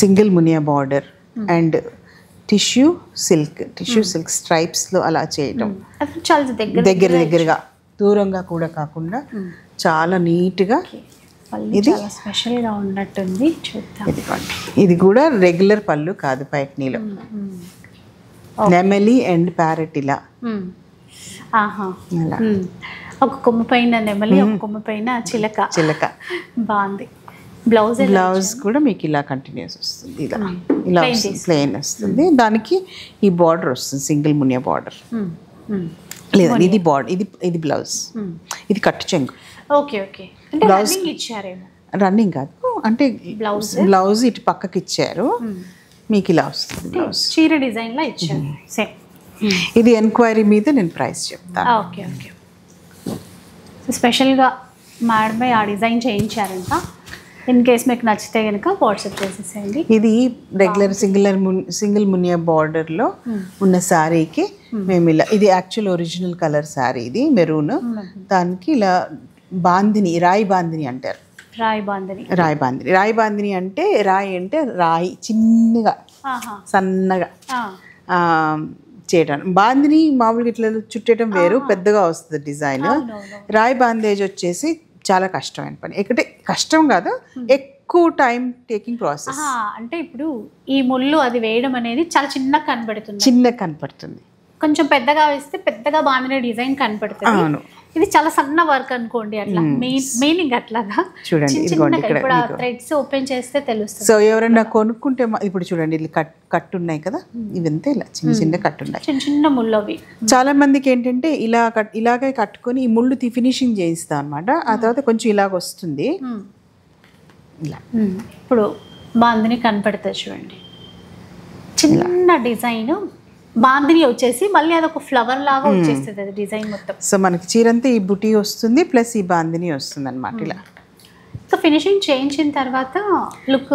Speaker 2: సింగిల్ మునియా బార్డర్ అండ్ టిష్యూ సిల్క్ స్ట్రైప్స్లో అలా చేయటం. దగ్గరగా, దూరంగా కూడా కాకుండా చాలా నీట్గా. ఇది
Speaker 1: స్పెషల్గా ఉన్నట్టుంది.
Speaker 2: ఇది కూడా రెగ్యులర్ పళ్ళు కాదు. పైఠనీలో నెమలి అండ్ ప్యారెట్ ఇలా.
Speaker 1: ఒక కొమ్మ పైన నెమలి, ఒక కొమ్మ పైన చిలక. బాగుంది.
Speaker 2: బ్లౌజ్ కూడా మీకు ఇలా కంటిన్యూస్ వస్తుంది. ఇలా ప్లెయిన్ వస్తుంది. దానికి ఈ బార్డర్ వస్తుంది, సింగిల్ మునియా బార్డర్. లేదా ఇది బార్డర్, ఇది బ్లౌజ్. ఇది కట్టు చెంగు. రన్నింగ్ కాదు, అంటే బ్లౌజ్ ఇటు పక్కకి ఇచ్చారు. మీకు ఇలా వస్తుంది బ్లౌజ్.
Speaker 1: చీర డిజైన్ లా ఇచ్చారు.
Speaker 2: ఇది ఎంక్వైరీ మీద నేను ప్రైస్ చెప్తాను.
Speaker 1: స్పెషల్గా మేడం ఆ డిజైన్ చేయించారంట. ఇన్ కేస్ మీకు నచ్చితే కనుక వాట్సాప్ చేసేసేయండి.
Speaker 2: ఇది రెగ్యులర్ సింగిల్ మునియా బార్డర్లో ఉన్న శారీకి మేము ఇలా, ఇది యాక్చువల్ ఒరిజినల్ కలర్ శారీ, ఇది మెరూన్, దానికి ఇలా బాందిని, రాయి బాందిని అంటారు.
Speaker 1: రాయి బాందిని.
Speaker 2: రాయి బాందిని అంటే రాయి అంటే రాయి చిన్నగా సన్నగా చేయడం. బాందిని మామూలుగా ఇట్లా చుట్టేయడం వేరు, పెద్దగా వస్తుంది డిజైన్. రాయి బాందేజ్ వచ్చేసి చాలా కష్టమైన పని. ఎక్కడే కష్టం కాదు, ఎక్కువ టైం టేకింగ్ ప్రాసెస్.
Speaker 1: అంటే ఇప్పుడు ఈ ముళ్ళు అది వేయడం అనేది చాలా చిన్నగా కనపడుతుంది. కొంచెం పెద్దగా వేస్తే పెద్దగా బాందిని డిజైన్ కనపడుతుంది.
Speaker 2: అవును,
Speaker 1: ఇది చాలా సన్న వర్క్ అనుకోండి, అట్లా మీనింగ్ అట్లాగా.
Speaker 2: చూడండి
Speaker 1: ఇప్పుడు థ్రెడ్స్ ఓపెన్ చేస్తే తెలుస్తుంది.
Speaker 2: సో ఎవరైనా కొనుక్కుంటే ఇప్పుడు చూడండి, ఇది కట్టు ఉన్నాయి కదా, ఇవంతా ఇలా చిన్న కట్టు ఉన్నాయి,
Speaker 1: చిన్న ముళ్ళు అవి.
Speaker 2: చాలా మందికి ఏంటంటే ఇలాగే కట్టుకొని ఈ ముళ్ళు ఫినిషింగ్ చేయిస్తాం అనమాట. ఆ తర్వాత కొంచెం ఇలాగ వస్తుంది ఇలా.
Speaker 1: ఇప్పుడు బాందిని కనపడుతుంది చూడండి, చిన్న డిజైన్ బాందిని వచ్చేసి మళ్ళీ అదొక ఫ్లవర్ లాగా వచ్చేస్తుంది అది డిజైన్ మొత్తం.
Speaker 2: సో మనకి చీరంతా ఈ బుటీ వస్తుంది ప్లస్ ఈ బాందిని వస్తుంది అనమాట. ఇలా
Speaker 1: సో ఫినిషింగ్ చేయించిన తర్వాత లుక్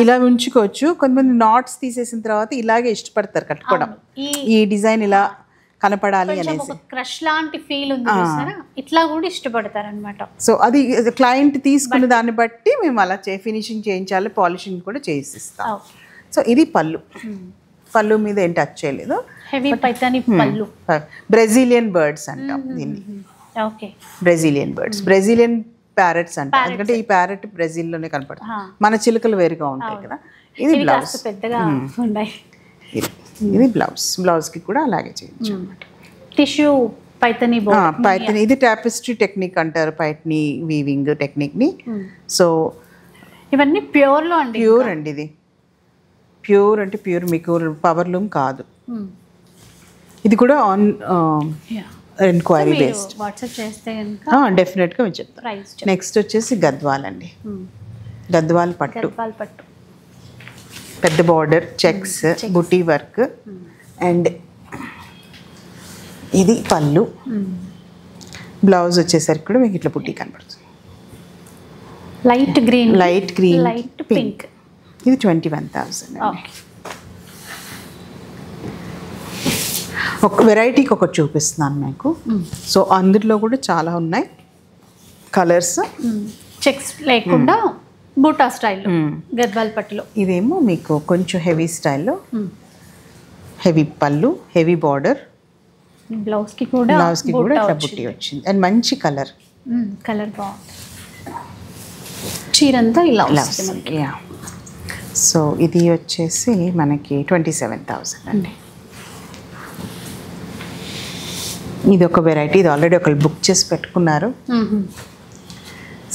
Speaker 2: ఇలా ఉంచుకోవచ్చు. కొంతమంది నాట్స్ తీసేసిన తర్వాత ఇలాగే ఇష్టపడతారు కట్టుకోవడం, ఈ డిజైన్ ఇలా కనపడాలి అనేసి.
Speaker 1: క్రష్ లాంటి ఫీల్ ఉంది చూసారా, ఇట్లా కూడా ఇష్టపడతారు అనమాట.
Speaker 2: సో అది క్లయింట్ తీసుకున్న దాన్ని బట్టి మేము అలా ఫినిషింగ్ చేయించాలి, పాలిషింగ్ కూడా చేసిస్తాం. సో ఇది పళ్ళు మీద ఏం టచ్ చేయలేదు.
Speaker 1: హెవీ పైతాని పళ్ళు.
Speaker 2: బ్రెజిలియన్ బర్డ్స్ అంటాం దీన్ని.
Speaker 1: Okay,
Speaker 2: Brazilian birds, Brazilian parrots అంటాం, ఎందుకంటే ఈ ప్యారెట్ బ్రెజిల్లోనే కనపడుతుంది. మన చిలుకలు వేరుగా ఉంటాయి కదా. ఇది బ్లౌజ్,
Speaker 1: పెద్దగా ఉన్నాయి.
Speaker 2: ఇది బ్లౌజ్ కి కూడా అలాగే చేయొచ్చు.
Speaker 1: టిష్యూ పైతని
Speaker 2: పైతని, ఇది టాపెస్ట్రీ టెక్నిక్ అంటారు, పైతని వీవింగ్ టెక్నిక్ ని. సో
Speaker 1: ఇవన్నీ ప్యూర్ లో అండి.
Speaker 2: ప్యూర్ అండి, ఇది ప్యూర్ అంటే ప్యూర్, మీకు పవర్ లూమ్ కాదు. ఇది కూడా ఆన్ ఎంక్వైరీ బేస్డ్.
Speaker 1: వాట్సాప్ చేస్తే కనుక
Speaker 2: డెఫినెట్గా మేము చెప్తాం. నెక్స్ట్ వచ్చేసి గద్వాల్ అండి, గద్వాల్ పట్టు, పెద్ద border, checks, buti work. And ఇది పళ్ళు. బ్లౌజ్ వచ్చేసరికి కూడా మీకు ఇట్లా బుటీ కనపడుతుంది,
Speaker 1: లైట్ గ్రీన్,
Speaker 2: లైట్ పింక్. ఇది 21,000. ఒక వెరైటీకి ఒకటి చూపిస్తున్నాను మీకు. సో అందులో కూడా చాలా ఉన్నాయి కలర్స్.
Speaker 1: చెక్స్ లేకుండా బూటా స్టైల్ గద్వాల్ పట్టులో.
Speaker 2: ఇదేమో మీకు కొంచెం హెవీ స్టైల్లో, హెవీ పళ్ళు, హెవీ బార్డర్.
Speaker 1: బ్లౌజ్కి కూడా
Speaker 2: ఇట్లా బుట్టి వచ్చింది. అండ్ మంచి కలర్
Speaker 1: బాగుంది. చీరంతా ఇలా వస్తుంది.
Speaker 2: సో ఇది వచ్చేసి మనకి 27,000 అండి. ఇది ఒక వెరైటీ, ఇది ఆల్రెడీ ఒకళ్ళు బుక్ చేసి పెట్టుకున్నారు.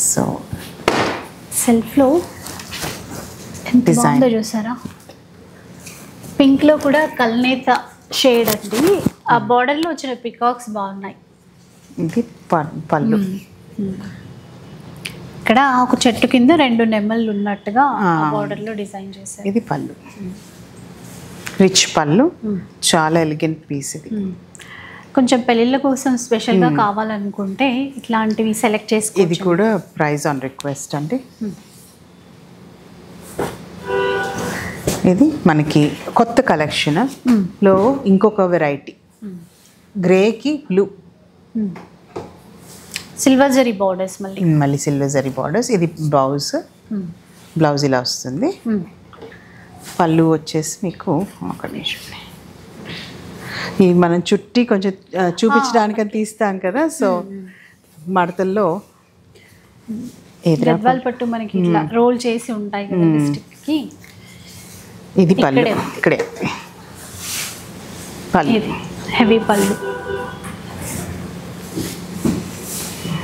Speaker 2: సో
Speaker 1: సెల్ఫ్లో డిజైన్ చూసారా, పింక్లో కూడా కల్నేత షేడ్ అండి. ఆ బార్డర్లో వచ్చిన పికాక్స్ బాగున్నాయి.
Speaker 2: ఇది పళ్ళు.
Speaker 1: ఇక్కడ ఒక చెట్టు కింద 2 నెమ్మలు ఉన్నట్టుగా బార్డర్లో డిజైన్ చేశారు.
Speaker 2: ఇది పళ్ళు, రిచ్ పళ్ళు, చాలా ఎలిగెంట్ పీస్. ఇది
Speaker 1: కొంచెం పెళ్ళిళ్ళ కోసం స్పెషల్గా కావాలనుకుంటే ఇట్లాంటివి సెలెక్ట్ చేసుకోవచ్చు.
Speaker 2: ఇది కూడా ప్రైస్ ఆన్ రిక్వెస్ట్ అండి. ఇది మనకి కొత్త కలెక్షన్ లో ఇంకొక వెరైటీ, గ్రేకి బ్లూ,
Speaker 1: సిల్వర్ జరీ బార్డర్స్,
Speaker 2: మళ్ళీ సిల్వర్ జరీ బార్డర్స్. ఇది బ్లౌజ్ ఇలా వస్తుంది. పళ్ళు వచ్చేసి మీకు ఒక నిమిషం, ఇది మనం చుట్టి కొంచెం చూపించడానికి తీస్తాం కదా. సో మడతల్లో
Speaker 1: గద్వాల్ పట్టు మనకి ఇట్లా రోల్ చేసి ఉంటాయి కదా స్టిక్కి.
Speaker 2: ఇది పళ్ళు, ఇక్కడే పళ్ళు,
Speaker 1: ఇది హెవీ పళ్ళు.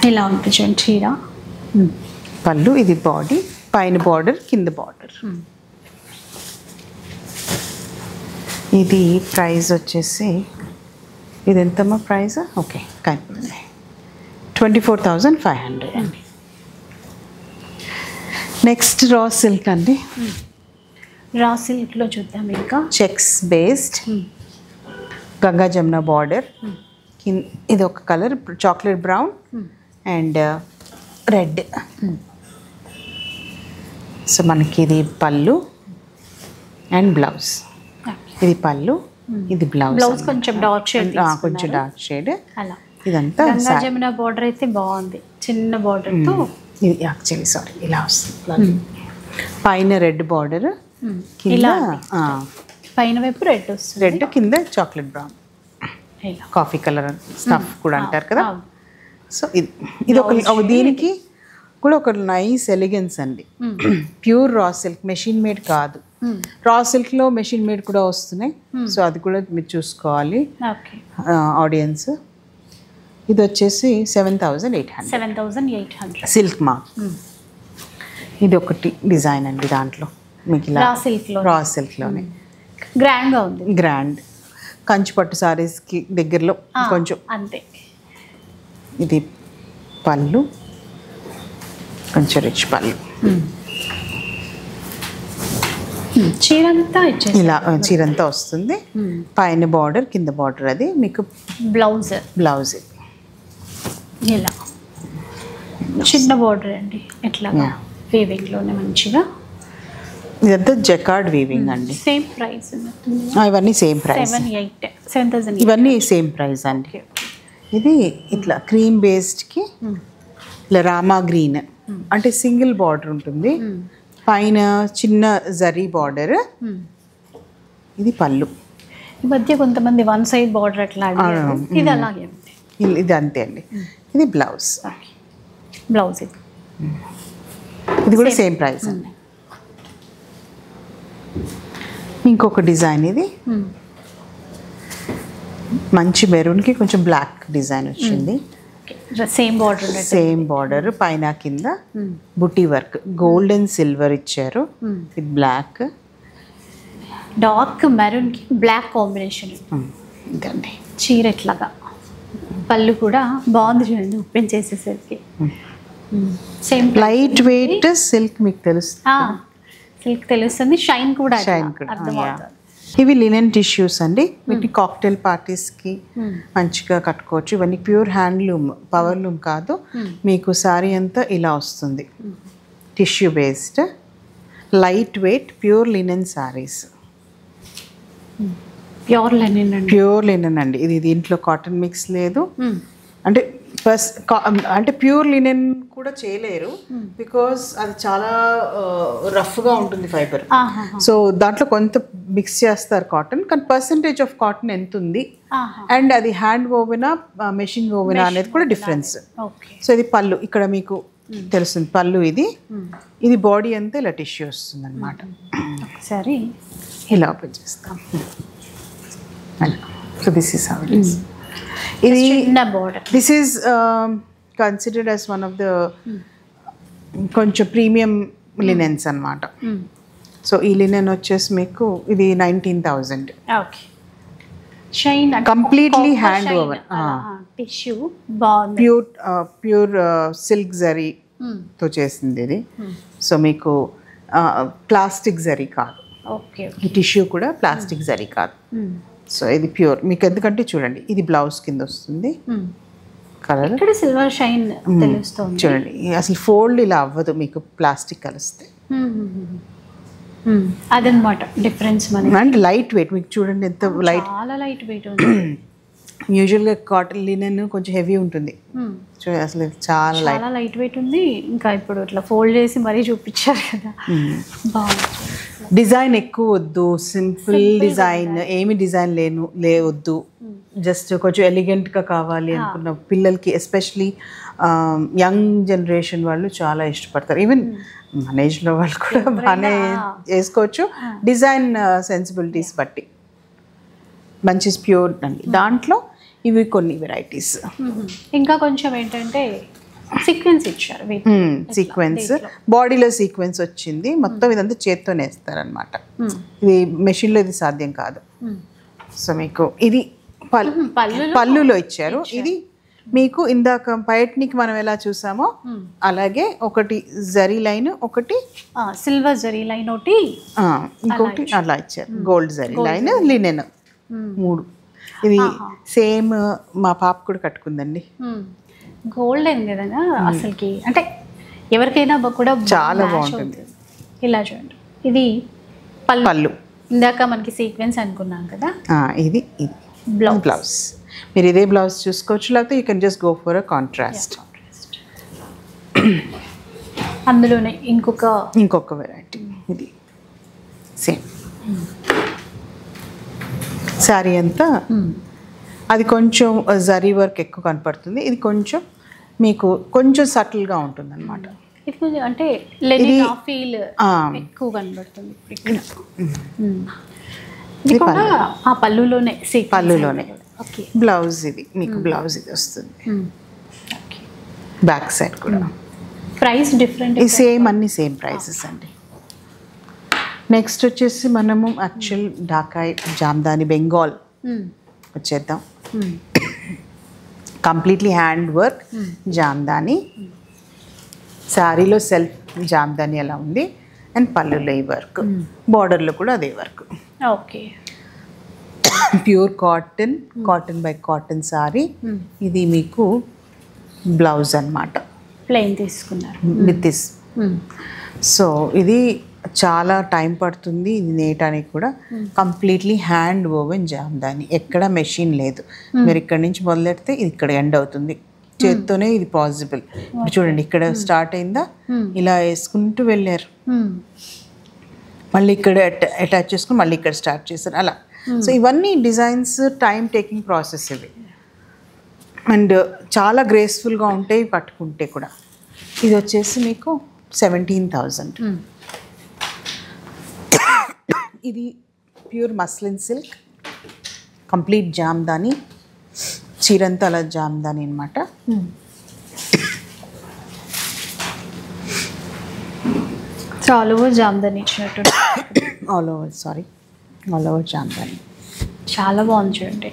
Speaker 1: ఇలా ఉంటుంది చూడండి చీర.
Speaker 2: పళ్ళు, ఇది బాడీ, పైన బార్డర్, కింద బార్డర్. ఇది ప్రైస్ వచ్చేసి, ఇది ఎంతమ్మా ప్రైస్? ఓకే, 24,500 అండి. నెక్స్ట్ రా సిల్క్ అండి.
Speaker 1: రా సిల్క్లో చూద్దాం. ఇంకా
Speaker 2: checks based, Ganga Jamuna border. ఇది ఒక colour chocolate brown and red. So మనకి ఇది పళ్ళు అండ్ బ్లౌజ్. ఇది పళ్ళు, ఇది బ్లౌజ్.
Speaker 1: బ్లౌజ్ కొంచెం డార్క్ షేడ్,
Speaker 2: కొంచెం డార్క్ షేడ్.
Speaker 1: అలా
Speaker 2: ఇదంతా
Speaker 1: గంగా జమున బార్డర్ అయితే బాగుంది, చిన్న బార్డర్తో.
Speaker 2: ఇది యాక్చువల్లీ సారీ ఇలా వస్తుంది. పైన రెడ్ బార్డర్, కింద
Speaker 1: పైన వైపు రెడ్ వస్తుంది,
Speaker 2: రెడ్ కింద chocolate brown, coffee colour stuff కూడా అంటారు కదా. సో ఇది ఒక దీనికి కూడా ఒక నైస్ ఎలిగెన్స్ అండి. Pure raw silk, machine made కాదు. రా సిల్క్లో మెషిన్ మేడ్ కూడా వస్తున్నాయి. సో అది కూడా మీరు చూసుకోవాలి ఆడియన్స్. ఇది వచ్చేసి 7,800 సిల్క్ మార్క్. ఇది ఒకటి డిజైన్ అండి దాంట్లో మీకు ఇలా రా సిల్క్లోనే
Speaker 1: గ్రాండ్గా ఉంది.
Speaker 2: గ్రాండ్ కంచిపట్టు సారీస్కి దగ్గరలో కొంచెం
Speaker 1: అంతే.
Speaker 2: ఇది పళ్ళు, కొంచెం రిచ్ పళ్ళు.
Speaker 1: చీరంతా
Speaker 2: ఇలా చీరంతా వస్తుంది. పైన బార్డర్, కింద బార్డర్. అది మీకు బ్లౌజ్
Speaker 1: ఇలా చిన్న బార్డర్ అండి. ఎట్లా వీవింగ్లోనే మంచిగా.
Speaker 2: ఇదంతా జకార్డ్ వీవింగ్ అండి.
Speaker 1: సేమ్ ప్రైస్
Speaker 2: ఇవన్నీ సేమ్ ప్రైస్,
Speaker 1: 7,000
Speaker 2: ఇవన్నీ సేమ్ ప్రైస్ అండి. ఇది ఇట్లా క్రీమ్ బేస్డ్కి ఇలా రామా గ్రీన్ అంటే సింగిల్ బార్డర్ ఉంటుంది, పైన చిన్న జరీ బార్డర్. ఇది పళ్ళు.
Speaker 1: ఈ మధ్య కొంతమంది వన్ సైడ్ బార్డర్ అట్లా, ఇది అలాగే ఉంది.
Speaker 2: ఇది అంతే అండి. ఇది బ్లౌజ్. ఇది కూడా సేమ్ ప్రైస్ అండి. ఇంకొక డిజైన్, ఇది మంచి మెరూన్కి కొంచెం బ్లాక్ డిజైన్ వచ్చింది. సేమ్ బార్డర్ పైన కింద బుటీ వర్క్, గోల్డ్ అండ్ సిల్వర్ ఇచ్చారు. ఇది బ్లాక్,
Speaker 1: డార్క్ మెరూన్ కి బ్లాక్ కాంబినేషన్.
Speaker 2: ఇదండి
Speaker 1: చీర ఎట్లాగా. పళ్ళు కూడా బాగుంది చూడండి, ఓపెన్ చేసేసరికి. సేమ్
Speaker 2: లైట్ వెయిట్ సిల్క్, మీకు తెలుస్తుంది.
Speaker 1: సిల్క్ తెలుస్తుంది, షైన్ కూడా.
Speaker 2: ఇవి లినెన్ టిష్యూస్ అండి. వీటిని కాక్టైల్ పార్టీస్కి మంచిగా కట్టుకోవచ్చు. ఇవన్నీ ప్యూర్ హ్యాండ్లూమ్, పవర్లూమ్ కాదు. మీకు సారీ అంతా ఇలా వస్తుంది, tissue based, light weight, pure linen saris. Pure linen అండి. ఇది దీంట్లో కాటన్ మిక్స్ లేదు. అంటే అంటే ప్యూర్ లినెన్ కూడా చేయలేరు, బికాస్ అది చాలా రఫ్గా ఉంటుంది ఫైబర్. సో దాంట్లో కొంత మిక్స్ చేస్తారు కాటన్, కానీ పర్సంటేజ్ ఆఫ్ కాటన్ ఎంత ఉంది అండ్ అది హ్యాండ్ ఓవెనా మెషిన్ ఓవెనా అనేది కూడా డిఫరెన్స్. సో ఇది పళ్ళు, ఇక్కడ మీకు తెలుస్తుంది పళ్ళు. ఇది బాడీ అంతా ఇలా టిష్యూ వస్తుంది అనమాట.
Speaker 1: సరే
Speaker 2: ఇలా ఓపెన్ చేస్తాం. So this is how it is. ఇది this is considered as one of the కొంచెం ప్రీమియం లినెన్స్ అనమాట. సో ఈ లినెన్ వచ్చేసి మీకు ఇది 19,000.
Speaker 1: Shine
Speaker 2: completely hand over,
Speaker 1: tissue బాగుంది.
Speaker 2: ప్యూర్ సిల్క్ జరీతో చేసింది ఇది. సో మీకు ప్లాస్టిక్ జరీ కాదు, ఈ టిష్యూ కూడా ప్లాస్టిక్ జరీ కాదు. సో ఇది ప్యూర్ మీకు, ఎందుకంటే చూడండి ఇది బ్లౌజ్ కింద వస్తుంది కలర్,
Speaker 1: సిల్వర్ షైన్ తెలుస్తుంది.
Speaker 2: చూడండి అసలు ఫోల్డ్ ఇలా అవ్వదు మీకు ప్లాస్టిక్ కలిస్తే.
Speaker 1: అదనమాట డిఫరెన్స్.
Speaker 2: అండ్ లైట్ వెయిట్ మీకు చూడండి ఎంత లైట్,
Speaker 1: చాలా లైట్ వెయిట్ ఉంది.
Speaker 2: యూజువల్గా కాటన్ లినెన్ కొంచెం హెవీ ఉంటుంది, అసలు చాలా
Speaker 1: లైట్ వెయిట్ ఉంది. ఇంకా ఇప్పుడు ఇట్లా ఫోల్డ్ చేసి మరీ చూపించారు కదా, బాగుంది.
Speaker 2: డిజైన్ ఎక్కువ వద్దు, సింపుల్ డిజైన్, ఏమి డిజైన్ వద్దు, జస్ట్ కొంచెం ఎలిగెంట్గా కావాలి అనుకున్న పిల్లలకి, ఎస్పెషలీ యంగ్ జనరేషన్ వాళ్ళు చాలా ఇష్టపడతారు. ఈవెన్ మన ఏజ్లో వాళ్ళు కూడా బాగానే వేసుకోవచ్చు, డిజైన్ సెన్సిబిలిటీస్ బట్టి. మంచి ప్యూర్ అండి. దాంట్లో ఇవి కొన్ని వెరైటీస్.
Speaker 1: ఇంకా కొంచెం ఏంటంటే సీక్వెన్స్ ఇచ్చారు,
Speaker 2: సీక్వెన్స్ బాడీలో సీక్వెన్స్ వచ్చింది. మొత్తం ఇదంతా చేత్తోనే వేస్తారనమాట, ఇది మెషిన్లో ఇది సాధ్యం కాదు. సో మీకు ఇది పళ్ళులో ఇచ్చారు. ఇది మీకు ఇందాక పైట్నికి మనం ఎలా చూసామో అలాగే ఒకటి జరీ లైన్, ఒకటి
Speaker 1: సిల్వర్ జరీ లైన్, ఒకటి
Speaker 2: ఇంకొకటి అలా ఇచ్చారు, గోల్డ్ జరీ లైన్, లినెన్, 3. ఇది సేమ్ మా పాప కూడా కట్టుకుందండి.
Speaker 1: గోల్డెన్ కదా అసలుకి, అంటే ఎవరికైనా కూడా
Speaker 2: చాలా బాగుంటుంది.
Speaker 1: ఇలా చూడండి, ఇది పళ్ళు.
Speaker 2: పళ్ళు
Speaker 1: ఇందాక మనకి సీక్వెన్స్ అనుకున్నాం కదా,
Speaker 2: ఇది బ్లౌజ్. మీరు ఇదే బ్లౌజ్ చూసుకోవచ్చు, లేకపోతే you can just go for a contrast.
Speaker 1: అందులోనే ఇంకొక
Speaker 2: వెరైటీ ఇది సేమ్ శారీ అంతా. అది కొంచెం జరీ వర్క్ ఎక్కువ కనపడుతుంది, ఇది కొంచెం మీకు కొంచెం సటిల్గా ఉంటుంది అనమాట.
Speaker 1: ఇది కొంచెం అంటే లెనిన్ ఫీల్ ఎక్కువ కనబడుతుంది. ఇది కూడా ఆ పళ్ళులోనే
Speaker 2: బ్లౌజ్. ఇది మీకు బ్లౌజ్ ఇది వస్తుంది. బ్యాక్ సైడ్ కూడా
Speaker 1: ప్రైస్ డిఫరెంట్,
Speaker 2: సేమ్ అన్ని సేమ్ ప్రైసెస్ అండి. నెక్స్ట్ వచ్చేసి మనము యాక్చువల్ ఢాకాయ్ జామ్దాని బెంగాల్ వచ్చేద్దాం. Completely hand work Jamdani. శారీలో సెల్ఫ్ జామ్దాని ఎలా ఉంది, అండ్ పళ్ళులో ఈ వర్క్, బార్డర్లో కూడా అదే work.
Speaker 1: Okay,
Speaker 2: pure cotton by cotton sorry. ఇది మీకు బ్లౌజ్ అన్నమాట,
Speaker 1: ప్లెయిన్ తీసుకున్నారు
Speaker 2: విత్ దిస్. సో ఇది చాలా టైం పడుతుంది ఇది నేయటానికి కూడా. కంప్లీట్లీ హ్యాండ్ ఓవెన్ జామ్దాని, ఎక్కడ మెషిన్ లేదు. మీరు ఇక్కడ నుంచి మొదలెడితే ఇది ఇక్కడ ఎండ్ అవుతుంది, చేత్తోనే ఇది పాసిబుల్. చూడండి ఇక్కడ స్టార్ట్ అయిందా, ఇలా వేసుకుంటూ వెళ్ళారు, మళ్ళీ ఇక్కడ అటాచ్ చేసుకుని మళ్ళీ ఇక్కడ స్టార్ట్ చేశారు అలా. సో ఇవన్నీ డిజైన్స్ టైం టేకింగ్ ప్రాసెస్ ఇవి, అండ్ చాలా గ్రేస్ఫుల్గా ఉంటాయి పట్టుకుంటే కూడా. ఇది వచ్చేసి మీకు 17,000. ఇది pure muslin silk, complete jamdani, చీరంతా అలా జామ్దాని అనమాట.
Speaker 1: ఆల్ ఓవర్ జామ్దాని ఇచ్చినట్టు,
Speaker 2: ఆల్ ఓవర్ జామ్దాని.
Speaker 1: చాలా బాగుంది చూడండి,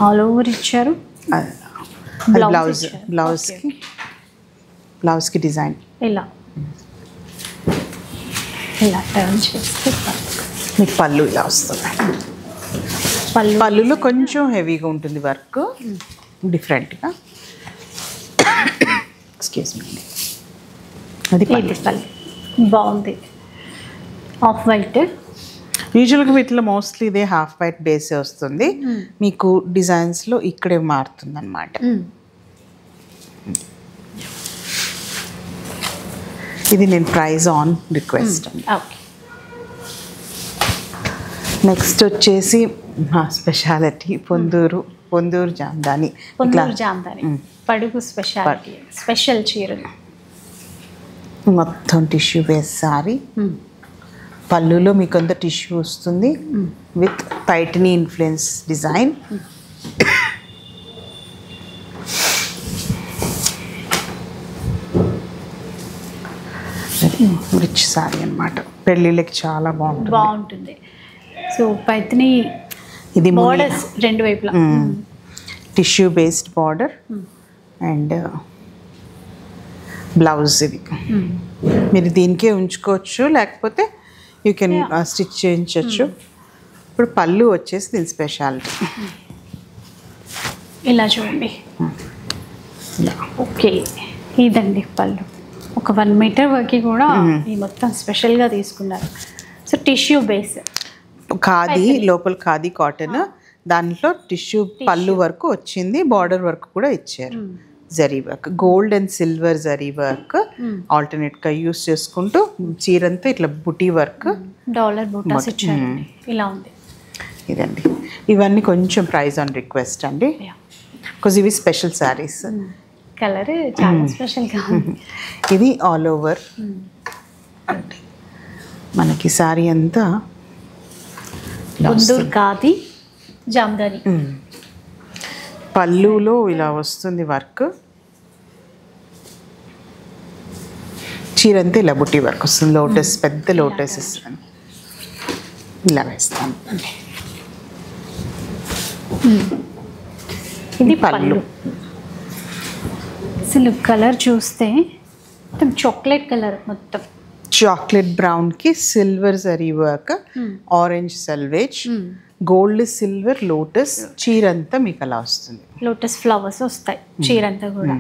Speaker 1: ఆల్ ఓవర్ ఇచ్చారు.
Speaker 2: బ్లౌజ్కి డిజైన్
Speaker 1: ఇలా టర్న్ చేస్తే
Speaker 2: మీకు పళ్ళు ఇలా వస్తుంది. పళ్ళులో కొంచెం హెవీగా ఉంటుంది వర్క్, డిఫరెంట్గా. ఎక్స్క్యూజ్ మీ, అది
Speaker 1: పళ్ళు బాగుంది, ఆఫ్ వైట్.
Speaker 2: యూజువల్గా వీటిలో మోస్ట్లీ ఇదే హాఫ్ వైట్ బేసే వస్తుంది, మీకు డిజైన్స్లో ఇక్కడే మారుతుంది అనమాట. ఇది నేను ప్రైజ్ ఆన్ రిక్వెస్ట్. నెక్స్ట్ వచ్చేసి మా స్పెషాలిటీ పొందూరు జామ్దాని.
Speaker 1: పడుగు స్పెషల్ చీరలు,
Speaker 2: మొత్తం టిష్యూ బేస్ సారీ. పళ్ళులో మీకు అంత టిష్యూ వస్తుంది with Paithani influence design. Rich sari అనమాట, పెళ్ళిళ్ళకి చాలా బాగుంటుంది.
Speaker 1: సో పైతని
Speaker 2: ఇది
Speaker 1: బోర్డర్స్ రెండు వైపులా
Speaker 2: tissue based border and blouse. ఇది మీరు దీనికే ఉంచుకోవచ్చు, లేకపోతే యూ కెన్ స్టిచ్ చేయించవచ్చు. ఇప్పుడు పళ్ళు వచ్చేసి దీని స్పెషాలిటీ
Speaker 1: ఇలా చూడండి. ఓకే, ఇదండి పళ్ళు. ఒక 1 మీటర్ వరకు కూడా ఈ మొత్తం స్పెషల్గా తీసుకున్నారు. సో టిష్యూ బేస్,
Speaker 2: ఖాదీ లోపల ఖాదీ కాటన్, దాంట్లో టిష్యూ పళ్ళు వరకు వచ్చింది, బార్డర్ వర్క్ కూడా ఇచ్చారు. Zari work, gold and silver zari work ఆల్టర్నేట్గా యూస్ చేసుకుంటూ చీరంతా ఇట్లా బుటీ వర్క్,
Speaker 1: డాలర్ బూటాస్ ఇచ్చారు. ఇలా ఉంది
Speaker 2: ఇదండి. ఇవన్నీ కొంచెం ప్రైస్ ఆన్ రిక్వెస్ట్ అండి, బికాజ్ ఇవి స్పెషల్ శారీస్.
Speaker 1: కలర్ చాలా స్పెషల్గా ఉంది.
Speaker 2: ఇది ఆల్ ఓవర్ అంటే మనకి శారీ అంతా
Speaker 1: పొందూరు ఖాదీ జామ్దాని.
Speaker 2: పళ్ళులో ఇలా వస్తుంది వర్క్, చీరంతా ఇలా బుట్టి వర్క్ వస్తుంది. లోటస్, పెద్ద లోటసెస్ ఇలా వేస్తాను.
Speaker 1: ఇది పళ్ళు. అసలు కలర్ చూస్తే మొత్తం చాక్లెట్ కలర్, మొత్తం
Speaker 2: చాక్లెట్ బ్రౌన్కి silver zari work, orange selvage, gold silver lotus. చీరంతా మీకు అలా వస్తుంది,
Speaker 1: లోటస్ ఫ్లవర్స్ వస్తాయి చీరంతా కూడా.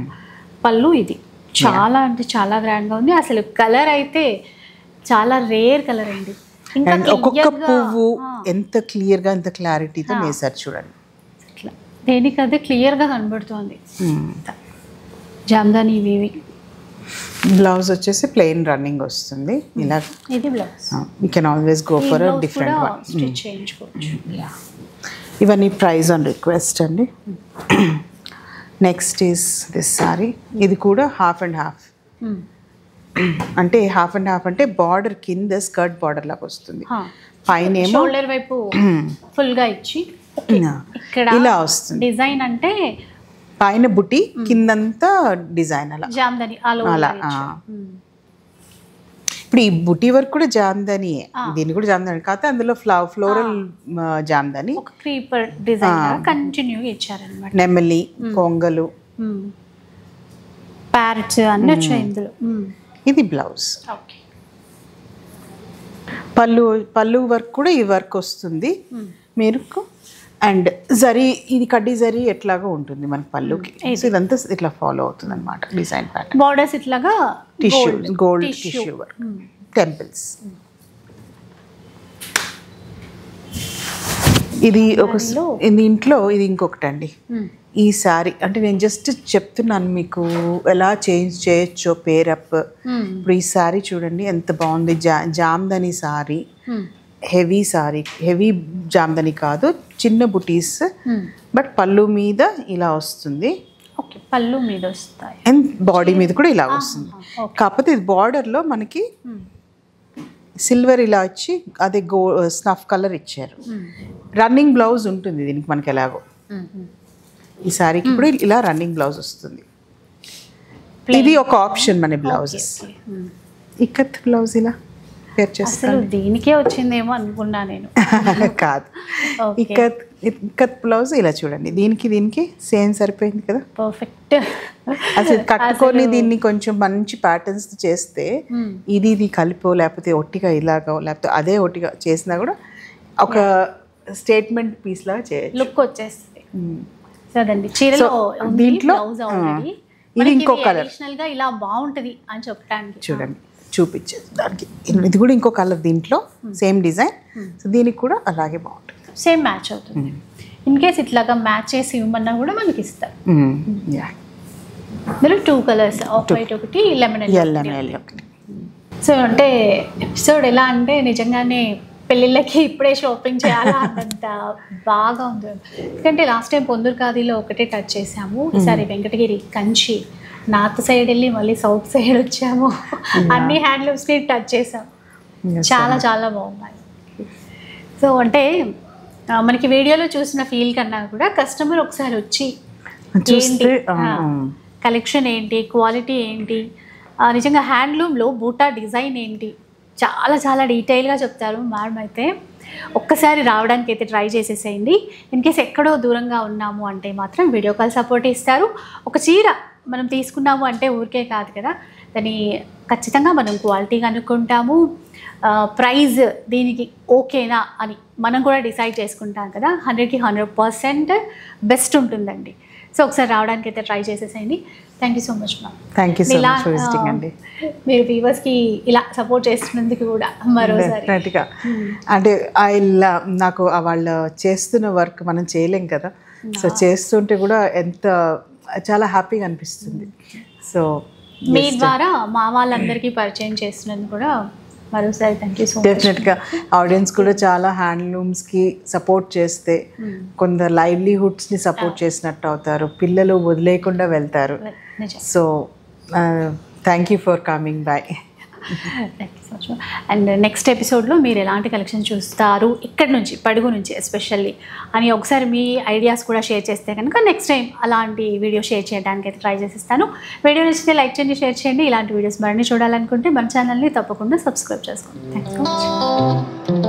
Speaker 1: పళ్ళు ఇది చాలా అంటే చాలా గ్రాండ్గా ఉంది. అసలు కలర్ అయితే చాలా రేర్ కలర్ అండి. ఇంకా
Speaker 2: అండ్ ఒక్కొక్క పువ్వు ఎంత క్లియర్గా ఎంత క్లారిటీతో వేసారు చూడండి.
Speaker 1: ఇట్లా దేనికదే క్లియర్గా కనబడుతుంది. జామ్దాని వీవి.
Speaker 2: బ్లౌజ్ వచ్చేసి ప్లెయిన్ రన్నింగ్ వస్తుంది ఇలా.
Speaker 1: ఇది blouse.
Speaker 2: You can always go for a different one.
Speaker 1: Stitch చేయించుకోవచ్చు.
Speaker 2: ఇవన్నీ ప్రైస్ ఆన్ రిక్వెస్ట్ అండి. Next is this sorry. ఇది కూడా హాఫ్ అండ్ హాఫ్. అంటే హాఫ్ అండ్ హాఫ్ అంటే బార్డర్ కింద స్కర్ట్ బార్డర్ లాగా వస్తుంది, పైన ఏమో
Speaker 1: షోల్డర్ వైపు ఫుల్ గా ఇచ్చి ఇక్కడ
Speaker 2: ఇలా వస్తుంది
Speaker 1: డిజైన్. అంటే
Speaker 2: పైన బుట్టి కిందంతా డిజైన్ అలా
Speaker 1: జామ్దాని
Speaker 2: అలా. ఇప్పుడు ఈ బుటీ వర్క్ కూడా జామ్దానియే, దీన్ని కూడా జామ్దాని కాకపోతే అందులో ఫ్లోరల్ జామ్దాని
Speaker 1: ఒక క్రీపర్ డిజైన్ కంటిన్యూ ఇచ్చారన్నమాట.
Speaker 2: నెమలి, కొంగలు,
Speaker 1: ప్యారెట్స్ అన్ని వచ్చాయి ఇందులో.
Speaker 2: ఇది బ్లౌజ్. పళ్ళు వర్క్ కూడా ఈ వర్క్ వస్తుంది మీరు. అండ్ జరీ, ఇది కడ్డీ జరీ ఎట్లాగా ఉంటుంది మన పళ్ళుకి. ఇదంతా ఇట్లా ఫాలో అవుతుంది అనమాట డిజైన్ ప్యాటర్న్.
Speaker 1: బోర్డర్స్ ఇట్లాగా
Speaker 2: tissue, gold tissue work, temples. ఇది ఒక దీంట్లో ఇది ఇంకొకటి అండి. ఈ సారీ అంటే నేను జస్ట్ చెప్తున్నాను మీకు ఎలా చేంజ్ చేయొచ్చో పేరప్. ఇప్పుడు ఈ సారీ చూడండి ఎంత బాగుంది. Jamdani sorry, heavy sorry, heavy Jamdani కాదు, చిన్న బుటీస్, బట్ పళ్ళు మీద ఇలా వస్తుంది.
Speaker 1: పళ్ళు మీద వస్తాయి
Speaker 2: అండ్ బాడీ మీద కూడా ఇలా వస్తుంది. కాకపోతే ఇది బార్డర్లో మనకి సిల్వర్ ఇలా వచ్చి అదే స్నఫ్ కలర్ ఇచ్చారు. రన్నింగ్ బ్లౌజ్ ఉంటుంది దీనికి మనకి ఎలాగో. ఈ సారీకి ఇప్పుడు ఇలా రన్నింగ్ బ్లౌజ్ వస్తుంది. ఇది ఒక ఆప్షన్ మన బ్లౌజెస్. ఇక్కత్ బ్లౌజ్ ఇలా పేర్ చేస్తాను.
Speaker 1: దీనికే వచ్చిందేమో అనుకున్నా నేను.
Speaker 2: కాదు, ఇక్కత్ బ్లౌజ్ ఇలా చూడండి. దీనికి సేమ్ సరిపోయింది కదా, పర్ఫెక్ట్. అసలు కట్టుకొని దీన్ని కొంచెం మంచి ప్యాటర్న్స్ చేస్తే ఇది కలిపో లేకపోతే ఒట్టిగా ఇలాగో లేకపోతే అదే ఒట్టిగా చేసినా కూడా ఒక స్టేట్మెంట్ పీస్ లాగా చేయొచ్చు,
Speaker 1: లుక్ వచ్చేస్తుంది. చీరలో
Speaker 2: దీంట్లో ఇది ఇంకో కలర్
Speaker 1: గా ఇలా బాగుంటది అని చెప్పడానికి
Speaker 2: చూడండి, చూపించేది దానికి. ఇది కూడా ఇంకో కలర్ దీంట్లో, సేమ్ డిజైన్. సో దీనికి కూడా అలాగే బాగుంటుంది,
Speaker 1: సేమ్ మ్యాచ్ అవుతుంది. ఇన్ కేస్ ఇట్లాగా మ్యాచ్ చేసి ఇవ్వమన్నా కూడా మనకి ఇస్తారు. ఇందులో 2 కలర్స్, ఆఫ్ వైట్ ఒకటి, లెమన్ ఒకటి. సో అంటే ఎపిసోడ్ ఎలా అంటే నిజంగానే పెళ్ళిళ్ళకి ఇప్పుడే షాపింగ్ చేయాలా అన్నంత బాగా ఉంది. ఎందుకంటే లాస్ట్ టైం పొందూరు ఖాదీలో ఒకటే టచ్ చేసాము, ఈసారి వెంకటగిరి, కంచి, నార్త్ సైడ్ వెళ్ళి మళ్ళీ సౌత్ సైడ్ వచ్చాము. అన్ని హ్యాండ్లూమ్స్ని టచ్ చేసాము, చాలా చాలా బాగున్నాయి. సో అంటే మనకి వీడియోలో చూసిన ఫీల్ కన్నా కూడా కస్టమర్ ఒకసారి వచ్చి ఏంటి కలెక్షన్ ఏంటి, క్వాలిటీ ఏంటి, నిజంగా హ్యాండ్లూమ్లో బూటా డిజైన్ ఏంటి చాలా చాలా డీటెయిల్గా చెప్తారు మేడం. అయితే ఒక్కసారి రావడానికి అయితే ట్రై చేసేసేయండి. ఇన్ కేస్ ఎక్కడో దూరంగా ఉన్నాము అంటే మాత్రం వీడియో కాల్ సపోర్ట్ ఇస్తారు. ఒక చీర మనం తీసుకున్నాము అంటే ఊరికే కాదు కదా, దాన్ని ఖచ్చితంగా మనం క్వాలిటీ కనుక్కుంటాము, ప్రైజ్ దీనికి ఓకేనా అని మనం కూడా డిసైడ్ చేసుకుంటాం కదా. 100కి 100% బెస్ట్ ఉంటుందండి. సో ఒకసారి రావడానికి అయితే ట్రై చేసేసేయండి. Thank you so much ma'am.
Speaker 2: Thank you so much for visiting అండి.
Speaker 1: మీరు వ్యూవర్స్కి ఇలా సపోర్ట్ చేస్తున్నందుకు కూడా మరోసారి
Speaker 2: డెఫినెట్గా. అంటే నాకు వాళ్ళు చేస్తున్న వర్క్ మనం చేయలేం కదా, సో చేస్తుంటే కూడా ఎంత చాలా హ్యాపీగా అనిపిస్తుంది. సో
Speaker 1: మీ ద్వారా మా వాళ్ళందరికీ పరిచయం చేస్తున్నందుకు కూడా మరోసారి థ్యాంక్ యూ సో మచ్.
Speaker 2: డెఫినెట్గా ఆడియన్స్ కూడా చాలా హ్యాండ్లూమ్స్కి సపోర్ట్ చేస్తే కొందరు లైవ్లీహుడ్స్ని సపోర్ట్ చేసినట్టు అవుతారు, పిల్లలు వదిలేయకుండా వెళ్తారు. So thank you for coming by.
Speaker 1: Thank you so much. And next ఎపిసోడ్లో మీరు ఎలాంటి కలెక్షన్ చూస్తారు ఇక్కడి నుంచి, పడుగు నుంచి ఎస్పెషల్లీ అని ఒకసారి మీ ఐడియాస్ కూడా షేర్ చేస్తే కనుక నెక్స్ట్ టైం అలాంటి వీడియో షేర్ చేయడానికి అయితే ట్రై చేసిస్తాను. వీడియో నచ్చితే లైక్ చేయండి, షేర్ చేయండి. ఇలాంటి వీడియోస్ మరిన్ని చూడాలనుకుంటే మన ఛానల్ని తప్పకుండా సబ్స్క్రైబ్ చేసుకోండి. Thank you so much.